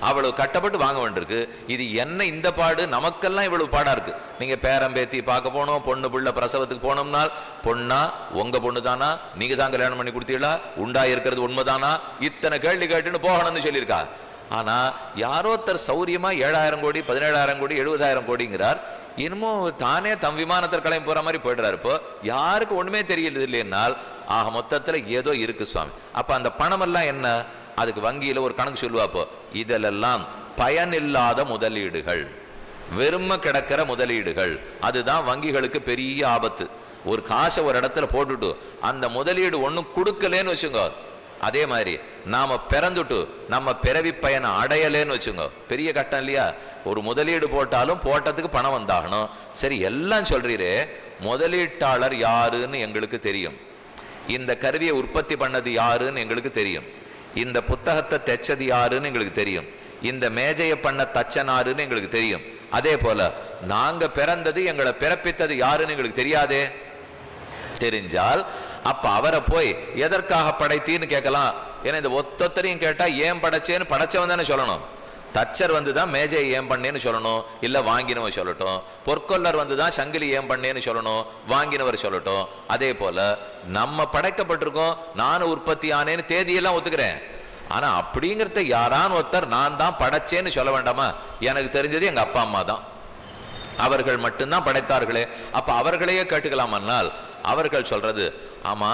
[SPEAKER 1] அவ்வளவு கட்டப்பட்டு வாங்க வேண்டியிருக்கு. இது என்ன இந்த பாடு, நமக்கெல்லாம் இவ்வளவு பாடா இருக்கு. நீங்க பேரம்பேத்தி பார்க்க போனோம், பொண்ணு புள்ள பிரசவத்துக்கு போனோம்னால் பொண்ணா உங்க பொண்ணு தானா, நீங்க தான் கல்யாணம் பண்ணி கொடுத்தீங்களா, உண்டா இருக்கிறது உண்மைதானா, இத்தனை கேள்வி கேட்டுன்னு போகணும்னு சொல்லியிருக்கா. ஆனா யாரோ ஒருத்தர் சௌரியமா 7,000 கோடி 17,000 கோடி 70,000 கோடிங்கிறார். இன்னமும் தானே தம் விமானத்தில் கிளம்பி போற மாதிரி போயிடுறாரு. இப்போ யாருக்கு ஒண்ணுமே தெரியல இல்லைன்னால் ஆக மொத்தத்துல ஏதோ இருக்கு சுவாமி. அப்ப அந்த பணம் எல்லாம் என்ன, அதுக்கு வங்கியில ஒரு கணக்கு சொல்லுவாப்போ, இதெல்லாம் பயனில்லாத முதலீடுகள், வெறும கிடக்கிற முதலீடுகள். அதுதான் வங்கிகளுக்கு பெரிய ஆபத்து. ஒரு காசை ஒரு இடத்துல போட்டுட்டு அந்த முதலீடு ஒன்னும் கொடுக்கலன்னு வச்சுங்க, அதே மாதிரி நாம பிறந்துட்டு நம்ம பிறவி பயனை அடையலேன்னு வச்சுங்க, பெரிய கட்டம் இல்லையா? ஒரு முதலீடு போட்டாலும் போட்டதுக்கு பணம் வந்தாகணும். சரி, எல்லாம் சொல்றீரே, முதலீட்டாளர் யாருன்னு எங்களுக்கு தெரியும், இந்த கருவியை உற்பத்தி பண்ணது யாருன்னு எங்களுக்கு தெரியும், இந்த புத்தகத்தை தைச்சது யாருன்னு எங்களுக்கு தெரியும், இந்த மேஜையை பண்ண தச்சனாருன்னு எங்களுக்கு தெரியும். அதே போல நாங்க பிறந்தது எங்களை பிறப்பித்தது யாருன்னு எங்களுக்கு தெரியாதே. தெரிஞ்சால் அப்ப அவரை போய் எதற்காக படைத்தீன்னு கேட்கலாம். ஏன்னா இந்த ஒத்தொத்தரையும் கேட்டா ஏன் படைச்சேன்னு படைச்சவன் தானே சொல்லணும். தச்சர் வந்துதான் மேஜை ஏன் பண்ணேன்னு சொல்லணும், இல்ல வாங்கினவன் சொல்லட்டும். பொற்கொல்லர் வந்துதான் சங்கிலி ஏன் பண்ணேன்னு சொல்லணும், வாங்கினவர் சொல்லட்டும். அதே போல நம்ம படைக்கப்பட்டிருக்கோம், நானும் உற்பத்தி ஆனேன்னு தேதியெல்லாம் ஒத்துக்கிறேன். ஆனா அப்படிங்கிறத யாரான் ஒருத்தர் நான் தான் படைச்சேன்னு சொல்ல வேண்டாமா? எனக்கு தெரிஞ்சது எங்க அப்பா அம்மா தான், அவர்கள் மட்டும்தான் படைத்தார்களே. அப்ப அவர்களையே கேட்டுக்கலாமன்னால் அவர்கள் சொல்றது, ஆமா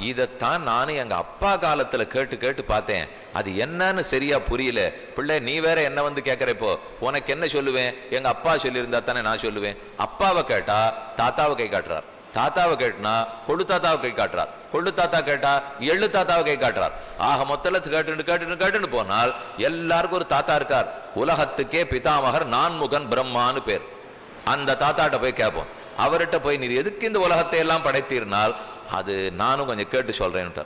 [SPEAKER 1] இதைத்தான் நானும் எங்க அப்பா காலத்துல கேட்டு கேட்டு பார்த்தேன், அது என்னன்னு சரியா புரியல. பிள்ளை நீ வேற என்ன வந்து கேட்கிறப்போ உனக்கு என்ன சொல்லுவேன், எங்க அப்பா சொல்லியிருந்தா தானே நான் சொல்லுவேன். அப்பாவை கேட்டா தாத்தாவை கை காட்டுறார், தாத்தாவை கேட்டுனா கொள்ளு தாத்தாவை கை காட்டுறார், கொள்ளு தாத்தா கேட்டா எள்ளு தாத்தாவை கை காட்டுறார். ஆக மொத்தத்துல கேட்டுன்னு போனால் எல்லாருக்கும் ஒரு தாத்தா இருக்கார். உலகத்துக்கே பிதாமகர் நான்முகன் பிரம்மான்னு பேர். அந்த தாத்தாட்ட போய் கேட்போம், அவர்கிட்ட போய் நீர் எதுக்கு இந்த உலகத்தை எல்லாம் படைத்தீர்னால் அது நானும் கொஞ்சம் கேட்டு சொல்றேன்னு.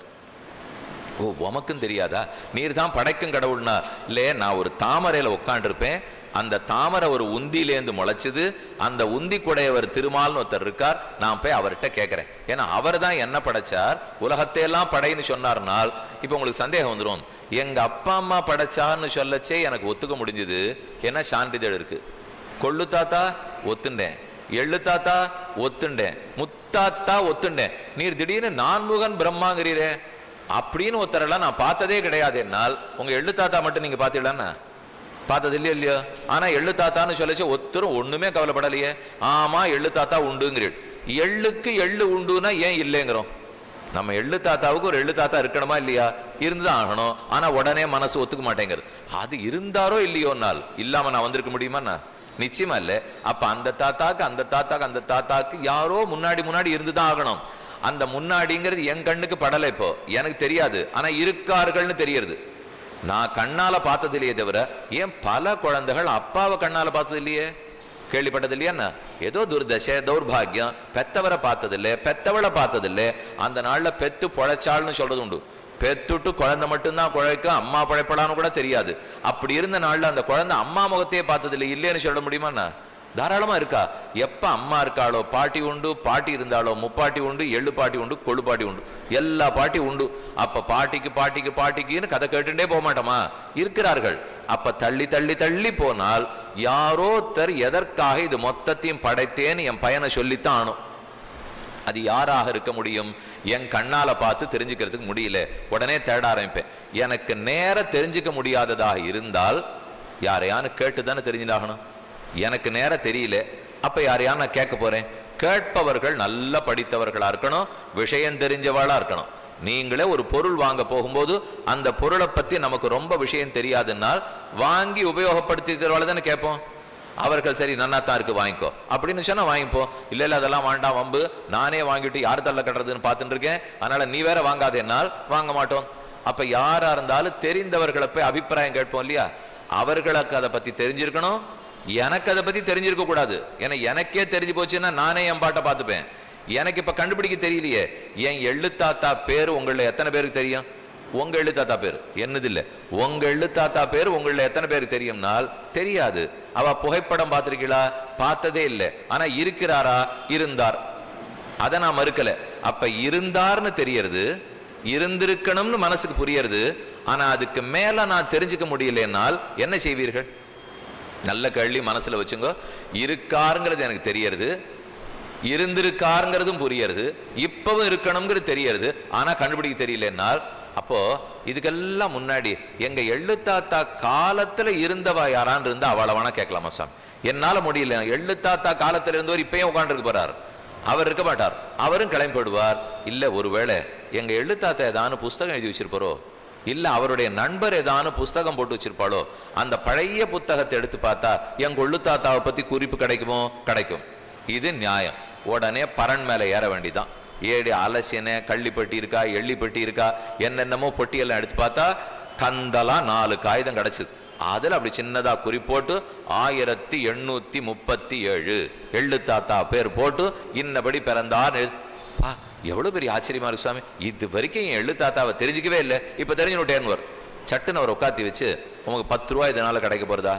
[SPEAKER 1] ஓ உமக்கும் தெரியாதா, நீர் தான் படைக்கும் கடவுள்னா? இல்லையே, நான் ஒரு தாமரையில உட்காண்டிருப்பேன், அந்த தாமரை ஒரு உந்தியிலேருந்து முளைச்சுது, அந்த உந்தி குடையவர் திருமால்னு ஒருத்தர் இருக்கார், நான் போய் அவர்கிட்ட கேட்கிறேன். ஏன்னா அவர் தான் என்ன படைச்சார், உலகத்தை எல்லாம் படைன்னு சொன்னார்னால் இப்ப உங்களுக்கு சந்தேகம் வந்துடும். எங்க அப்பா அம்மா படைச்சார்னு சொல்லச்சே எனக்கு ஒத்துக்க முடிஞ்சது, ஏன்னா சான்றிதழ் இருக்கு. கொள்ளு தாத்தா ஒத்துண்டேன், எள்ளு தாத்தா ஒத்துண்டேன், முத்தாத்தா ஒத்துண்டேன். நீர் திடீர்னு நான்முகன் பிரம்மாங்கிறீரே அப்படின்னு ஒருத்தரெல்லாம் நான் பார்த்ததே கிடையாது. என்னால் உங்க எள்ளு தாத்தா மட்டும் நீங்க பாத்தீங்களான்னா பார்த்தது இல்லையோ இல்லையோ. ஆனா எள்ளு தாத்தான்னு சொல்லச்சு ஒருத்தரும் ஒண்ணுமே கவலைப்படலையே. ஆமா எள்ளு தாத்தா உண்டுங்கிறீள். எள்ளுக்கு எள்ளு உண்டுன்னா ஏன் இல்லைங்கிறோம்? நம்ம எள்ளு தாத்தாவுக்கு ஒரு எள்ளு தாத்தா இருக்கணுமா இல்லையா? இருந்துதான் ஆகணும். ஆனா உடனே மனசு ஒத்துக்க மாட்டேங்கிறது. அது இருந்தாரோ இல்லையோனால் இல்லாம நான் வந்திருக்க முடியுமா? நிச்சயமா இல்ல. அப்ப அந்த தாத்தாக்கு அந்த தாத்தாக்கு அந்த தாத்தாக்கு யாரோ முன்னாடி இருந்துதான் ஆகணும். அந்த முன்னாடிங்கிறது என் கண்ணுக்கு படலை, இப்போ எனக்கு தெரியாது, ஆனா இருக்கார்கள்னு தெரியறது. நான் கண்ணால பார்த்தது இல்லையே தவிர, ஏன் பல குழந்தைகள் அப்பாவை கண்ணால பார்த்தது இல்லையே, கேள்விப்பட்டது இல்லையா? ஏதோ துர்தசை தௌர்பாகியம், பெத்தவரை பார்த்ததில்லை, பெத்தவளை பார்த்ததில்லை. அந்த நாள்ல பெத்து பொழைச்சாள்னு சொல்றது உண்டு. பெத்துட்டு குழந்தை மட்டும்தான் குழைக்க, அம்மா பழைப்படான்னு கூட தெரியாது. அப்படி இருந்த நாள்ல அந்த குழந்தை அம்மா முகத்தையே பார்த்ததில்லை, இல்லைன்னு சொல்ல முடியுமா? தாராளமா இருக்கா. எப்ப அம்மா இருக்காளோ பாட்டி உண்டு, பாட்டி இருந்தாலோ முப்பாட்டி உண்டு, எள்ளு பாட்டி உண்டு, கொள்ளு பாட்டி உண்டு, எல்லா பாட்டி உண்டு. அப்ப பாட்டிக்குன்னு கதை கேட்டுட்டே போக மாட்டோமா? இருக்கிறார்கள். அப்ப தள்ளி போனால் யாரோ தர் எதற்காக இது மொத்தத்தையும் படைத்தேன்னு என் பையனை சொல்லித்தான் ஆனும். அது யாராக இருக்க முடியும்? என் கண்ணால பார்த்து தெரிஞ்சுக்கிறதுக்கு முடியல, உடனே தேட ஆரம்பிப்பேன். எனக்கு நேர தெரிஞ்சுக்க முடியாததாக இருந்தால் யாரையானு கேட்டுதானே தெரிஞ்சுட்டாகணும். எனக்கு நேரம் தெரியல, அப்ப யாரையான நான் கேட்க போறேன். கேட்பவர்கள் நல்ல படித்தவர்களா இருக்கணும், விஷயம் தெரிஞ்சவளா இருக்கணும். நீங்களே ஒரு பொருள் வாங்க போகும்போது அந்த பொருளை பத்தி நமக்கு ரொம்ப விஷயம் தெரியாதுன்னால் வாங்கி உபயோகப்படுத்திக்கிறவளை தானே கேட்போம். அவர்கள் சரி நன்னாத்தான் இருக்கு வாங்கிக்கோ அப்படின்னு சொன்னா வாங்கிப்போம். இல்ல இல்ல அதெல்லாம் வேண்டாம் வம்பு, நானே வாங்கிட்டு யார் தள்ள கட்டுறதுன்னு பார்த்துட்டு இருக்கேன், அதனால நீ வேற வாங்காத என்னால் வாங்க மாட்டோம். அப்ப யாரா இருந்தாலும் தெரிந்தவர்களை போய் அபிப்பிராயம் கேட்போம் இல்லையா? அவர்களுக்கு அதை பத்தி தெரிஞ்சிருக்கணும், எனக்கு அதை பத்தி தெரிஞ்சிருக்க கூடாது. ஏன்னா எனக்கே தெரிஞ்சு போச்சுன்னா நானே என் பாட்டை பார்த்துப்பேன். எனக்கு இப்ப கண்டுபிடிக்க தெரியலையே, என் எள்ளுத்தாத்தா பேரு உங்கள எத்தனை பேருக்கு தெரியும்? உங்க எள்ளுத்தாத்தா பேரு என்னது இல்ல, உங்க எள்ளுத்தாத்தா பேரு உங்கள எத்தனை பேருக்கு தெரியும்னால் தெரியாது. அவ புகைப்படம் பார்த்திருக்கீங்களா? பார்த்ததே இல்லை. ஆனா இருக்கிறாரா? இருந்தார். அதை நான் மறுக்கல. அப்ப இருந்தார்னு தெரியறது, இருந்திருக்கணும்னு மனசுக்கு புரியறது. ஆனா அதுக்கு மேல நான் தெரிஞ்சுக்க முடியலன்னால் என்ன செய்வீர்கள்? நல்ல கேள்வி மனசுல வச்சுங்க. இருக்காருங்கிறது எனக்கு தெரியறது, இருந்திருக்காருங்கிறதும் புரியறது, இப்பவும் இருக்கணுங்கிறது தெரியறது, ஆனா கண்டுபிடிக்க தெரியலன்னால் அப்போ இதுக்கெல்லாம் முன்னாடி எங்க எள்ளுத்தாத்தா காலத்துல இருந்தவா யாரான்னு இருந்தா அவளை வேணா கேட்கலாமா சாமி? என்னால முடியல. எள்ளுத்தாத்தா காலத்துல இருந்தவர் இப்பயும் உட்காந்துருக்கு போறார், அவர் இருக்க மாட்டார், அவரும் கிளம்பி போடுவார். இல்ல ஒருவேளை எங்க எள்ளுத்தாத்தா ஏதானு புஸ்தகம் எழுதி வச்சிருப்பாரோ, இல்ல அவருடைய நண்பர் ஏதானு புஸ்தகம் போட்டு வச்சிருப்பாளோ, அந்த பழைய புத்தகத்தை எடுத்து பார்த்தா எங்க எள்ளுத்தாத்தாவை பத்தி குறிப்பு கிடைக்குமோ? கிடைக்கும். இது நியாயம். உடனே பரன் மேல ஏற வேண்டிதான். ஏடி அலசின கள்ளிப்பட்டி இருக்கா, எள்ளிப்பட்டி இருக்கா, என்னென்னமோ பொட்டியெல்லாம் எடுத்து பார்த்தா கந்தலா 4 காகிதம் கிடைச்சது. அதுல அப்படி சின்னதா குறிப்போட்டு 1837 எள்ளுத்தாத்தா பேர் போட்டு இன்னபடி பிறந்தார். எவ்வளவு பெரிய ஆச்சரியமா இருக்கு சுவாமி, இது வரைக்கும் என் எள்ளுத்தாத்தாவை தெரிஞ்சுக்கவே இல்லை, இப்ப தெரிஞ்சுட்டேன்னு சட்டுன்னு அவர் உட்காத்தி வச்சு உங்களுக்கு 10 ரூபாய் இதனால கிடைக்க போறதா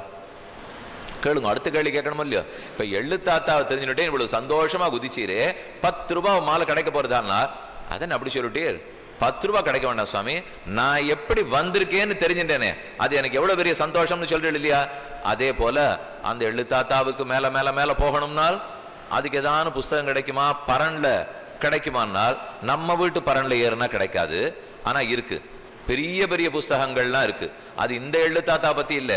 [SPEAKER 1] கேளுங்க. அடுத்த கேள்வி கேட்கணும் இல்லையோ? இப்ப எள்ளுத்தாத்தாவை தெரிஞ்சுட்டே இவ்வளவு சந்தோஷமா குதிச்சீரே, 10 ரூபாய் மாலை கிடைக்க போறதான்னா அதை அப்படி சொல்லிட்டே 10 ரூபாய் கிடைக்க வேண்டாம் சுவாமி, நான் எப்படி வந்திருக்கேன்னு தெரிஞ்சுட்டேனே, அது எனக்கு எவ்வளவு பெரிய சந்தோஷம்னு சொல்றேன் இல்லையா? அதே போல அந்த எள்ளுத்தாத்தாவுக்கு மேல மேல மேல போகணும்னால் அதுக்கு ஏதான புஸ்தகம் கிடைக்குமா? பரன்ல கிடைக்குமானால் நம்ம வீட்டு பரன்ல ஏறுனா கிடைக்காது. ஆனா இருக்கு, பெரிய பெரிய புஸ்தகங்கள்லாம் இருக்கு. அது இந்த எள்ளுத்தாத்தா பத்தி இல்ல,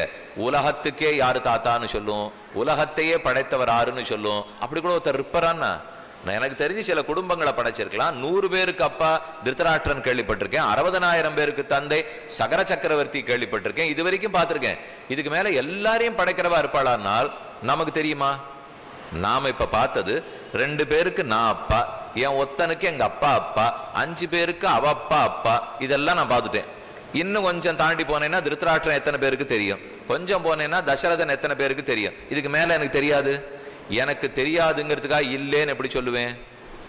[SPEAKER 1] உலகத்துக்கே யாரு தாத்தான்னு சொல்லும், உலகத்தையே படைத்தவர் யாருன்னு சொல்லும். அப்படி கூட ஒருத்தர் இருப்பாரான்னா, எனக்கு தெரிஞ்சு சில குடும்பங்களை படைச்சிருக்கலாம். 100 பேருக்கு அப்பா திருத்தராஷ்டிரன் கேள்விப்பட்டிருக்கேன், 60,000 பேருக்கு தந்தை சகர சக்கரவர்த்தி கேள்விப்பட்டிருக்கேன், இது வரைக்கும் பார்த்திருக்கேன். இதுக்கு மேல எல்லாரையும் படைக்கிறவா இருப்பாளானால் நமக்கு தெரியுமா? நாம இப்ப பார்த்தது 2 பேருக்கு நான் அப்பா, என் ஒத்தனுக்கு எங்க அப்பா அப்பா, 5 பேருக்கு அவ அப்பா அப்பா, இதெல்லாம் நான் பார்த்துட்டேன். இன்னும் கொஞ்சம் தாண்டி போனேன்னா திருத்தராஷ்டிரன் எத்தனை பேருக்கு தெரியும், கொஞ்சம் போனேன்னா தசரதன் எத்தனை பேருக்கு தெரியும். இதுக்கு மேல எனக்கு தெரியாது. எனக்கு தெரியாதுங்கிறதுக்காக இல்லேன்னு எப்படி சொல்லுவேன்?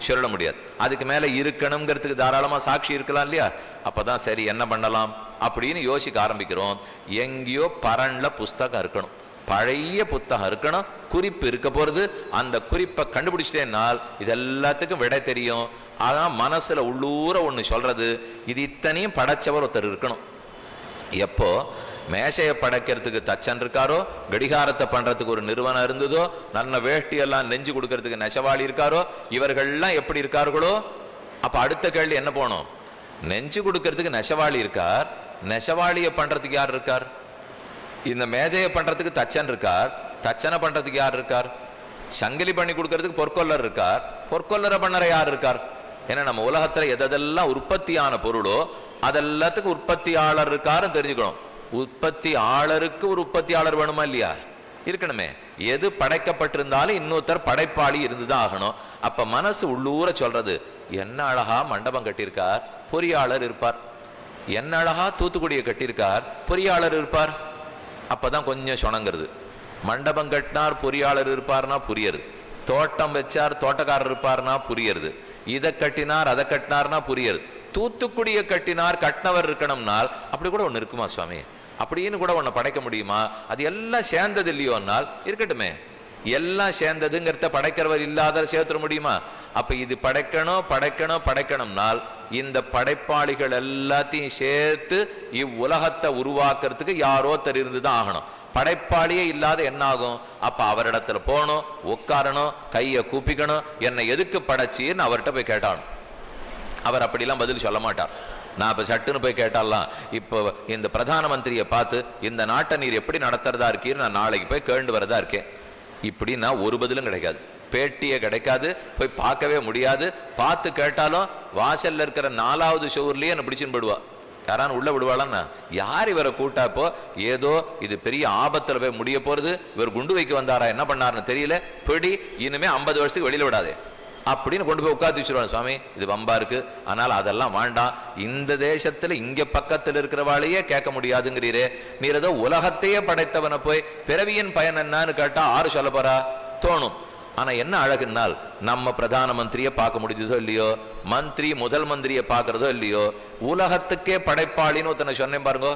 [SPEAKER 1] சொல்ல முடியாது. அதுக்கு மேல இருக்கணுங்கிறதுக்கு தாராளமா சாட்சி இருக்கலாம் இல்லையா? அப்பதான் சரி என்ன பண்ணலாம் அப்படின்னு யோசிக்க ஆரம்பிக்கிறோம். எங்கேயோ பரன்ல புஸ்தகம் இருக்கணும், பழைய புத்தகம் இருக்கணும், குறிப்பு இருக்க போறது. அந்த குறிப்பை கண்டுபிடிச்சிட்டேன்னால் இது எல்லாத்துக்கும் விடை தெரியும். அதான் மனசுல உள்ளூர ஒண்ணு சொல்றது, இது இத்தனையும் படைச்சவர் ஒருத்தர் இருக்கணும். எப்போ மேசையை படைக்கிறதுக்கு தச்சன் இருக்காரோ, கடிகாரத்தை பண்றதுக்கு ஒரு நிறுவனம் இருந்ததோ, நல்ல வேஷ்டியெல்லாம் நெஞ்சு கொடுக்கறதுக்கு நெசவாளி இருக்காரோ, இவர்கள்லாம் எப்படி இருக்கார்களோ, அப்ப அடுத்த கேள்வி என்ன போனோம்? நெஞ்சு கொடுக்கறதுக்கு நெசவாளி இருக்கார், நெசவாளியை பண்றதுக்கு யார் இருக்கார்? இந்த மேஜையை பண்றதுக்கு தச்சன் இருக்கார், தச்சனை பண்றதுக்கு யார் இருக்கார்? சங்கிலி பண்ணி கொடுக்கறதுக்கு பொற்கொல்லர் இருக்கார், பொற்கொல்லரை பண்ணற யார் இருக்கார்? ஏன்னா நம்ம உலகத்துல எதெல்லாம் உற்பத்தியான பொருளோ அதெல்லாத்துக்கும் உற்பத்தியாளர் இருக்காருன்னு தெரிஞ்சுக்கணும். உற்பத்தியாளருக்கு ஒரு உற்பத்தியாளர் வேணுமா இல்லையா? இருக்கணுமே. எது படைக்கப்பட்டிருந்தாலும் இன்னொருத்தர் படைப்பாளி இருந்துதான் ஆகணும். அப்ப மனசு உள்ளூர சொல்றது, என்ன அழகா மண்டபம் கட்டியிருக்கார், பொறியாளர் இருப்பார். என்ன அழகா தூத்துக்குடியை கட்டியிருக்கார், பொறியாளர் இருப்பார். அப்பதான் கொஞ்சம் சொணங்கிறது. மண்டபம் கட்டினார் பொறியாளர் இருப்பார்னா புரியுது, தோட்டம் வச்சார் தோட்டக்காரர் இருப்பார்னா புரியுது, இதை கட்டினார் அதை கட்டினார்னா புரியுது. தூத்துக்குடியை கட்டினார் கட்டினவர் இருக்கணும்னால் அப்படி கூட ஒண்ணு இருக்குமா சுவாமி? அப்படின்னு கூட ஒண்ணு படைக்க முடியுமா? அது எல்லாம் சேர்ந்தது இல்லையோன்னால் இருக்கட்டுமே. எல்லாம் சேர்ந்ததுங்கிறத படைக்கிறவர் இல்லாத சேர்த்துட முடியுமா? அப்ப இது படைக்கணும் படைக்கணும் படைக்கணும்னால் இந்த படைப்பாளிகள் எல்லாத்தையும் சேர்த்து இவ்வுலகத்தை உருவாக்குறதுக்கு யாரோ ஒருத்தர் இருந்துதான் ஆகணும். படைப்பாளியே இல்லாத என்ன ஆகும்? அப்ப அவரிடத்துல போகணும், உட்காரணும், கையை கூப்பிக்கணும், என்னை எதுக்கு படைச்சின்னு அவர்கிட்ட போய் கேட்டான். அவர் அப்படிலாம் பதில் சொல்ல மாட்டார். நான் இப்ப சட்டுன்னு போய் கேட்டாலாம், இப்போ இந்த பிரதான மந்திரியை பார்த்து இந்த நாட்டை நீர் எப்படி நடத்துறதா இருக்கீர், நான் நாளைக்கு போய் கேண்டு வரதா இருக்கேன், இப்படின்னா ஒரு பதிலும் கிடைக்காது, பேட்டியே கிடைக்காது, போய் பார்க்கவே முடியாது. பார்த்து கேட்டாலும் வாசல்ல இருக்கிற 4வது ஷோர்லயே என்ன பிடிச்சுன்னு போடுவா. யாரானு உள்ள விடுவாளான்னா? யார் இவரை கூட்டாப்போ ஏதோ இது பெரிய ஆபத்துல போய் முடிய போறது, இவர் குண்டு வைக்க வந்தாரா, என்ன பண்ணாருன்னு தெரியல, பிடி, இனிமே 50 வருஷத்துக்கு வெளியில விடாதே அப்படின்னு கொண்டு போய் உட்காந்து வச்சிருவாங்க. சுவாமி இது வம்பா இருக்கு, ஆனால் அதெல்லாம் வேண்டாம், இந்த தேசத்துல இங்க பக்கத்தில் இருக்கிறவாளையே கேட்க முடியாதுங்கிறீரே, நீர் ஏதோ உலகத்தையே படைத்தவனை போய் பிறவியின் பயன் என்னன்னு கேட்டா ஆறு சொல்ல போறா தோணும். ஆனா என்ன அழகுனால், நம்ம பிரதான மந்திரியை பார்க்க முடிஞ்சதோ இல்லையோ, மந்திரி முதல் மந்திரியை பார்க்கறதோ இல்லையோ, உலகத்துக்கே படைப்பாளின்னு ஒருத்தனை சொன்னேன் பாருங்க,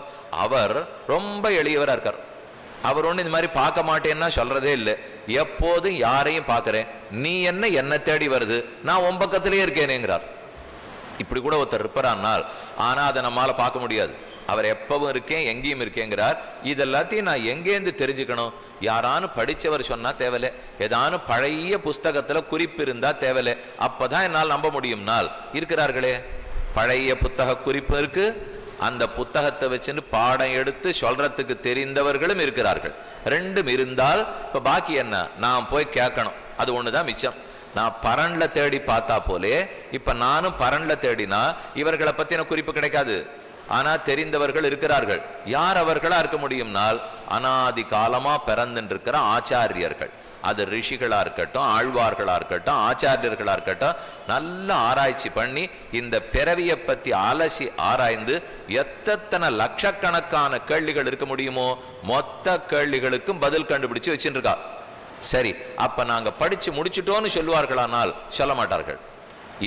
[SPEAKER 1] அவர் ரொம்ப எளியவரா இருக்கார். அவர் ஒண்ணு இந்த மாதிரி பார்க்க மாட்டேன்னா சொல்றதே இல்லை, எப்போதும் யாரையும் பார்க்கிறேன், நீ என்ன தேடி வருது, நான் உன் பக்கத்திலேயே இருக்கேனேங்கிறார். இப்படி கூட ஒருத்தர் இருப்பாரானால், ஆனா அதை நம்மால பார்க்க முடியாது. அவர் எப்பவும் இருக்கேன், எங்கேயும் இருக்கேங்கிறார். இதெல்லாத்தையும் நான் எங்கேருந்து தெரிஞ்சுக்கணும்? யாரானு படிச்சவர் சொன்னா தேவலை, ஏதானு பழைய புஸ்தகத்துல குறிப்பு இருந்தா தேவலை, அப்பதான் என்னால் நம்ப முடியும்னால் இருக்கிறார்களே. பழைய புத்தக குறிப்பு இருக்கு, அந்த புத்தகத்தை வச்சுன்னு பாடம் எடுத்து சொல்றதுக்கு தெரிந்தவர்களும் இருக்கிறார்கள். ரெண்டும் இருந்தால் இப்ப பாக்கி என்ன, நான் போய் கேட்கணும், அது ஒண்ணுதான் மிச்சம். நான் பரன்ல தேடி பார்த்தா போலே, இப்ப நானும் பரன்ல தேடினா இவர்களை பத்தின குறிப்பு கிடைக்காது. ஆனா தெரிந்தவர்கள் இருக்கிறார்கள். யார் அவர்களா இருக்க முடியும்னால், அனாதி காலமா பிறந்துருக்கிற ஆச்சாரியர்கள், அது ரிஷிகளா இருக்கட்டும், ஆழ்வார்களா இருக்கட்டும், ஆச்சாரியர்களா இருக்கட்டும், நல்ல ஆராய்ச்சி பண்ணி இந்த பிறவியை பத்தி அலசி ஆராய்ந்து எத்தனை லட்சக்கணக்கான கேள்விகள் இருக்க முடியுமோ மொத்த கேள்விகளுக்கும் பதில் கண்டுபிடிச்சு வச்சுருக்கா. சரி, அப்ப நாங்க படிச்சு முடிச்சுட்டோன்னு சொல்லுவார்களானால் சொல்ல மாட்டார்கள்.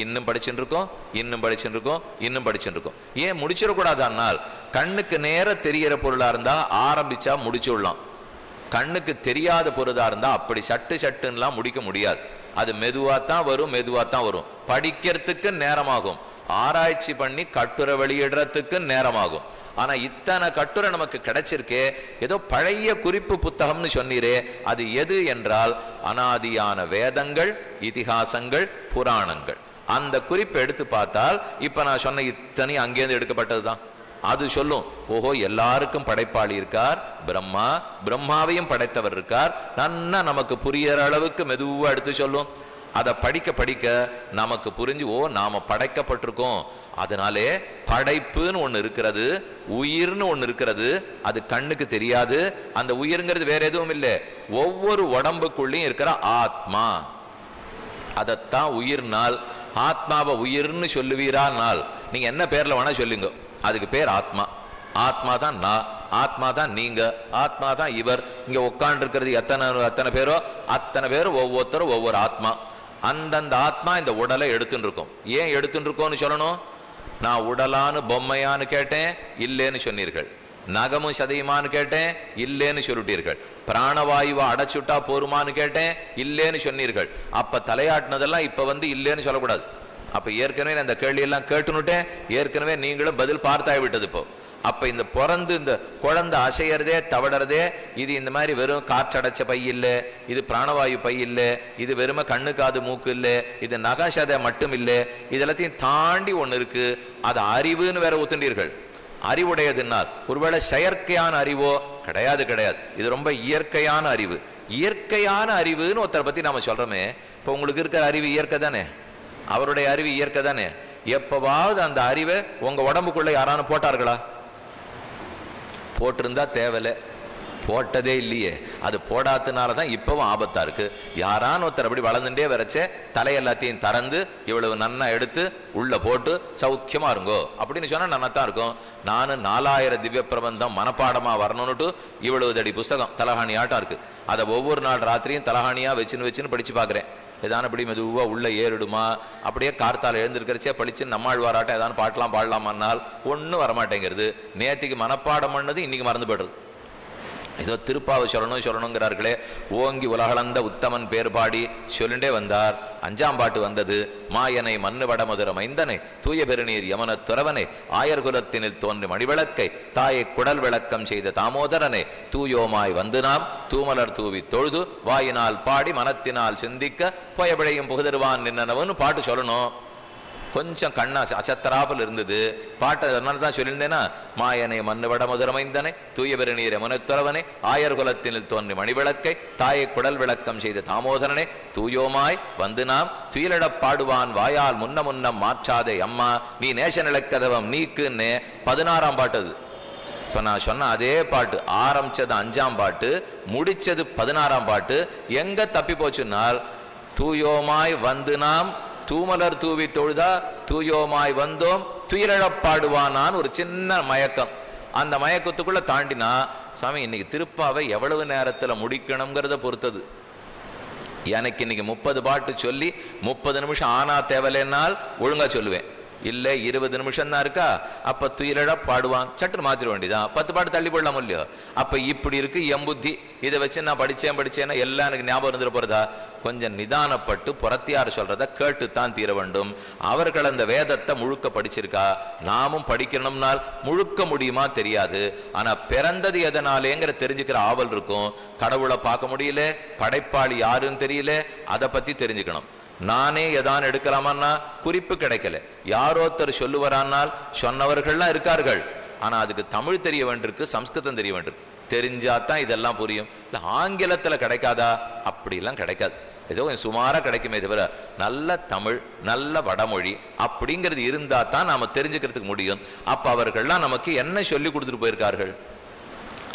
[SPEAKER 1] இன்னும் படிச்சுட்டு இருக்கோம், இன்னும் படிச்சுட்டு இருக்கோம், இன்னும் படிச்சுட்டு இருக்கோம். ஏன் முடிச்சிடக்கூடாதானால், கண்ணுக்கு நேர தெரியற பொருளா இருந்தா ஆரம்பிச்சா முடிச்சு விடலாம். கண்ணுக்கு தெரியாத பொருளா இருந்தா அப்படி சட்டுலாம் முடிக்க முடியாது. அது மெதுவாத்தான் வரும், மெதுவாத்தான் வரும். படிக்கிறதுக்கு நேரமாகும், ஆராய்ச்சி பண்ணி கட்டுரை வெளியிடுறதுக்கு நேரமாகும். ஆனா இத்தனை கட்டுரை நமக்கு கிடைச்சிருக்கே, ஏதோ பழைய குறிப்பு புத்தகம்னு சொன்னீரே, அது எது என்றால் அனாதியான வேதங்கள், இதிகாசங்கள், புராணங்கள். அந்த குறிப்பை எடுத்து பார்த்தால் இப்ப நான் சொன்ன இத்தனை அங்கேருந்து எடுக்கப்பட்டதுதான். அது சொல்லும், ஓஹோ எல்லாருக்கும் படைப்பாளி இருக்கார் பிரம்மா, பிரம்மாவையும் படைத்தவர் இருக்கார், நன்னா நமக்கு புரியற அளவுக்கு மெதுவா எடுத்து சொல்லும். அதை படிக்க படிக்க நமக்கு புரிஞ்சு, ஓ நாம படைக்கப்பட்டிருக்கோம். அதனாலே படைப்புன்னு ஒண்ணு இருக்கிறது, உயிர்னு ஒண்ணு இருக்கிறது, அது கண்ணுக்கு தெரியாது. அந்த உயிர்ங்கிறது வேற எதுவும் இல்லை, ஒவ்வொரு உடம்புக்குள்ளேயும் இருக்கிற ஆத்மா. அதைத்தான் உயிர்னால், ஆத்மாவை உயிர்னு சொல்லுவீரானால் நீங்க என்ன பேர்ல வேணா சொல்லுங்க, அதுக்கு பேர் ஆத்மா. ஆத்மா தான் நான், ஆத்மா தான் நீங்க, ஆத்மா தான் இவர். இங்க உட்கார்ந்து இருக்கிறது எத்தனை பேரோ அத்தனை பேரும் ஒவ்வொருத்தரும் ஒவ்வொரு ஆத்மா. அந்தந்த ஆத்மா இந்த உடலை எடுத்துட்டு இருக்கோம். ஏன் எடுத்துட்டு இருக்கோம்னு சொல்லணும்? நான் உடலான்னு பொம்மையான்னு கேட்டேன், இல்லேன்னு சொன்னீர்கள். நகமும் சதையுமான்னு கேட்டேன், இல்லேன்னு சொல்லிட்டீர்கள். பிராணவாயுவை அடைச்சுட்டா போருமான்னு கேட்டேன், இல்லேன்னு சொன்னீர்கள். அப்ப தலையாட்டினதெல்லாம் இப்ப இல்லேன்னு சொல்லக்கூடாது. அப்ப ஏற்கனவே அந்த கேள்வி எல்லாம் கேட்டுனுட்டேன், ஏற்கனவே நீங்களும் பதில் பார்த்தாய் விட்டது. இப்போ அப்ப இந்த பிறந்து இந்த குழந்தை அசையறதே தவடறதே, இது இந்த மாதிரி வெறும் காற்றடைச்ச பை இல்லை, இது பிராணவாயு பை இல்லை, இது வெறும கண்ணு காது மூக்கு இல்லை, இது நகசதை மட்டும் இல்லை, இதெல்லாத்தையும் தாண்டி ஒண்ணு இருக்கு, அது அறிவுன்னு வேற ஒத்துண்டீர்கள். அறிவுடையதுனால் ஒருவேளை செயற்கையான அறிவோ? கிடையாது, கிடையாது. இது ரொம்ப இயற்கையான அறிவு. இயற்கையான அறிவுன்னு ஒருத்தரை பத்தி நாம சொல்றோமே, இப்ப உங்களுக்கு இருக்கிற அறிவு இயற்கை தானே, அவருடைய அறிவு இயற்கை தானே. எப்பவாவது அந்த அறிவை உங்க உடம்புக்குள்ள யாரானு போட்டார்களா? போட்டிருந்தா தேவலை, போட்டதே இல்லையே. அது போடாதனாலதான் இப்பவும் ஆபத்தா இருக்கு. யாரான ஒருத்தர் அப்படி வளர்ந்துட்டே வரைச்சே தலையெல்லாத்தையும் திறந்து இவ்வளவு நன்னா எடுத்து உள்ள போட்டு சௌக்கியமா இருங்கோ அப்படின்னு சொன்னா நன்னாத்தான் இருக்கும். நானும் 4000 திவ்ய பிரபந்தம் மனப்பாடமா வரணும்னுட்டு இவ்வளவு தடி புஸ்தகம் தலகாணி ஆட்டம் இருக்கு. அதை ஒவ்வொரு நாள் ராத்திரியும் தலகாணியா வச்சுன்னு படிச்சு பாக்குறேன். ஏதான இப்படி மெதுவா உள்ள ஏறிடுமா, அப்படியே கார்த்தால எழுந்திருக்கிறச்சே பழிச்சு நம்மாழ்வாராட்டம் ஏதாவது பாட்டலாம் பாடலாமான்னால் ஒன்றும் வரமாட்டேங்கிறது. நேற்றுக்கு மனப்பாடம் பண்ணது இன்னைக்கு மறந்து போய்டுறது. ஏதோ திருப்பாவை சொல்லணுங்கிறார்களே, ஓங்கி உலகளந்த உத்தமன் பேர் பாடி சொல்லிண்டே வந்தார். 5ஆம் பாட்டு வந்தது, மாயனை மண்ணு வடமதுர மைந்தனை தூய பெருநீர் யமன துறவனை ஆயர்குலத்தினில் தோன்றி மணிவிளக்கை தாயை குடல் விளக்கம் செய்த தாமோதரனை தூயோமாய் வந்து நாம் தூமலர் தூவி தொழுது வாயினால் பாடி மனத்தினால் சிந்திக்க புயபிழையும் புகுதருவான் நின்னவன்னு பாட்டு சொல்லணும். கொஞ்சம் கண்ணா அசத்தராப்பில் இருந்தது. பாட்டை அதனால தான் சொல்லியிருந்தேன்னா, மாயனை மண்ணு வட மதுரமைந்தனை தூய பெருநீரை முனத்துறவனை ஆயர் குலத்தினில் தோன்றி மணிவிளக்கை தாயை குடல் விளக்கம் செய்த தாமோதரனே தூயோமாய் வந்து நாம் துயிலிடப் பாடுவான் வாயால் முன்ன முன்னம் மாற்றாதே அம்மா நீ நேச நிலக்கதவம் நீக்குன்னு 16ஆம் பாட்டு. அது இப்ப நான் சொன்ன அதே பாட்டு ஆரம்பிச்சது 5ஆம் பாட்டு, முடிச்சது 16ஆம் பாட்டு. எங்க தப்பி போச்சுன்னால், தூயோமாய் வந்து நாம் தூமலர் தூவி தொழுதா தூயோமாய் வந்தோம் துயிலிழப் பாடுவானான் ஒரு சின்ன மயக்கம். அந்த மயக்கத்துக்குள்ள தாண்டினா, சுவாமி இன்னைக்கு திருப்பாவை எவ்வளவு நேரத்துல முடிக்கணுங்கிறத பொறுத்தது. எனக்கு இன்னைக்கு 30 பாட்டு சொல்லி 30 நிமிஷம் ஆனா தேவலைன்னால் ஒழுங்கா சொல்லுவேன். இல்லை 20 நிமிஷம் தான் இருக்கா, அப்ப துயிலழ பாடுவான் சற்று மாத்திர வேண்டியதான், 10 பாட்டு தள்ளி போடலாம் இல்லையோ. அப்ப இப்படி இருக்கு எம்புத்தி. இதை வச்சு நான் படிச்சேன்னா எல்லாம் எனக்கு ஞாபகம் இருந்துட போறதா? கொஞ்சம் நிதானப்பட்டு புறத்தியார் சொல்றத கேட்டுத்தான் தீர வேண்டும். அவர்கள் அந்த வேதத்தை முழுக்க படிச்சிருக்கா, நாமும் படிக்கணும்னால் முழுக்க முடியுமா தெரியாது. ஆனா பிறந்தது எதனாலேங்கிற தெரிஞ்சுக்கிற ஆவல் இருக்கும். கடவுளை பார்க்க முடியல, படைப்பாளி யாருன்னு தெரியல, அதை பத்தி தெரிஞ்சுக்கணும். நானே எதான் எடுக்கலாமான்னா குறிப்பு கிடைக்கல. யாரோத்தர் சொல்லுவரானால் சொன்னவர்கள்லாம் இருக்கார்கள். ஆனா அதுக்கு தமிழ் தெரிய வேண்டியிருக்கு, சம்ஸ்கிருதம் தெரிய வேண்டியிருக்கு. தெரிஞ்சாதான் இதெல்லாம் புரியும். இல்லை ஆங்கிலத்தில் கிடைக்காதா? அப்படிலாம் கிடைக்காது. ஏதோ சுமாராக கிடைக்குமே தவிர நல்ல தமிழ் நல்ல வடமொழி அப்படிங்கிறது இருந்தா தான் நாம தெரிஞ்சுக்கிறதுக்கு முடியும். அப்ப அவர்கள்லாம் நமக்கு என்ன சொல்லி கொடுத்துட்டு போயிருக்கார்கள்,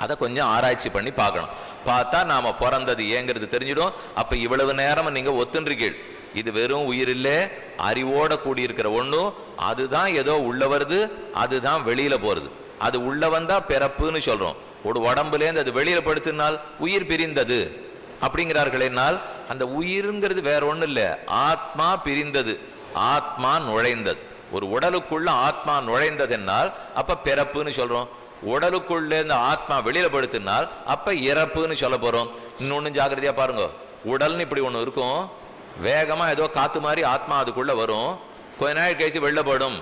[SPEAKER 1] அதை கொஞ்சம் ஆராய்ச்சி பண்ணி பார்க்கணும். பார்த்தா நாம பிறந்தது ஏங்கிறது தெரிஞ்சிடும். அப்ப இவ்வளவு நேரம் நீங்க ஒத்துன்றீர்கள், இது வெறும் உயிர் இல்லை, அறிவோட கூடியிருக்கிற ஒண்ணும். அதுதான் ஏதோ உள்ள வருது, அதுதான் வெளியில போறது. அது உள்ள வந்தா பிறப்புன்னு சொல்றோம். ஒரு உடம்புலேருந்து அது வெளியில படுத்தினால் உயிர் பிரிந்தது அப்படிங்கிறார்களேனால், அந்த உயிருங்கிறது வேற ஒண்ணு இல்லை, ஆத்மா பிரிந்தது, ஆத்மா நுழைந்தது. ஒரு உடலுக்குள்ள ஆத்மா நுழைந்தது என்னால் அப்ப பிறப்புன்னு சொல்றோம். உடலுக்குள்ள இந்த ஆத்மா வெளியில படுத்தினால் அப்ப இறப்புன்னு சொல்ல போறோம். இன்னொன்னு ஜாக்கிரதையா பாருங்க, உடல்னு இப்படி ஒண்ணு இருக்கும், வேகமா ஏதோ காத்து மாதிரி ஆத்மா அதுக்குள்ள வரும், கொஞ்ச நாள் கழிச்சு வெளில போடும்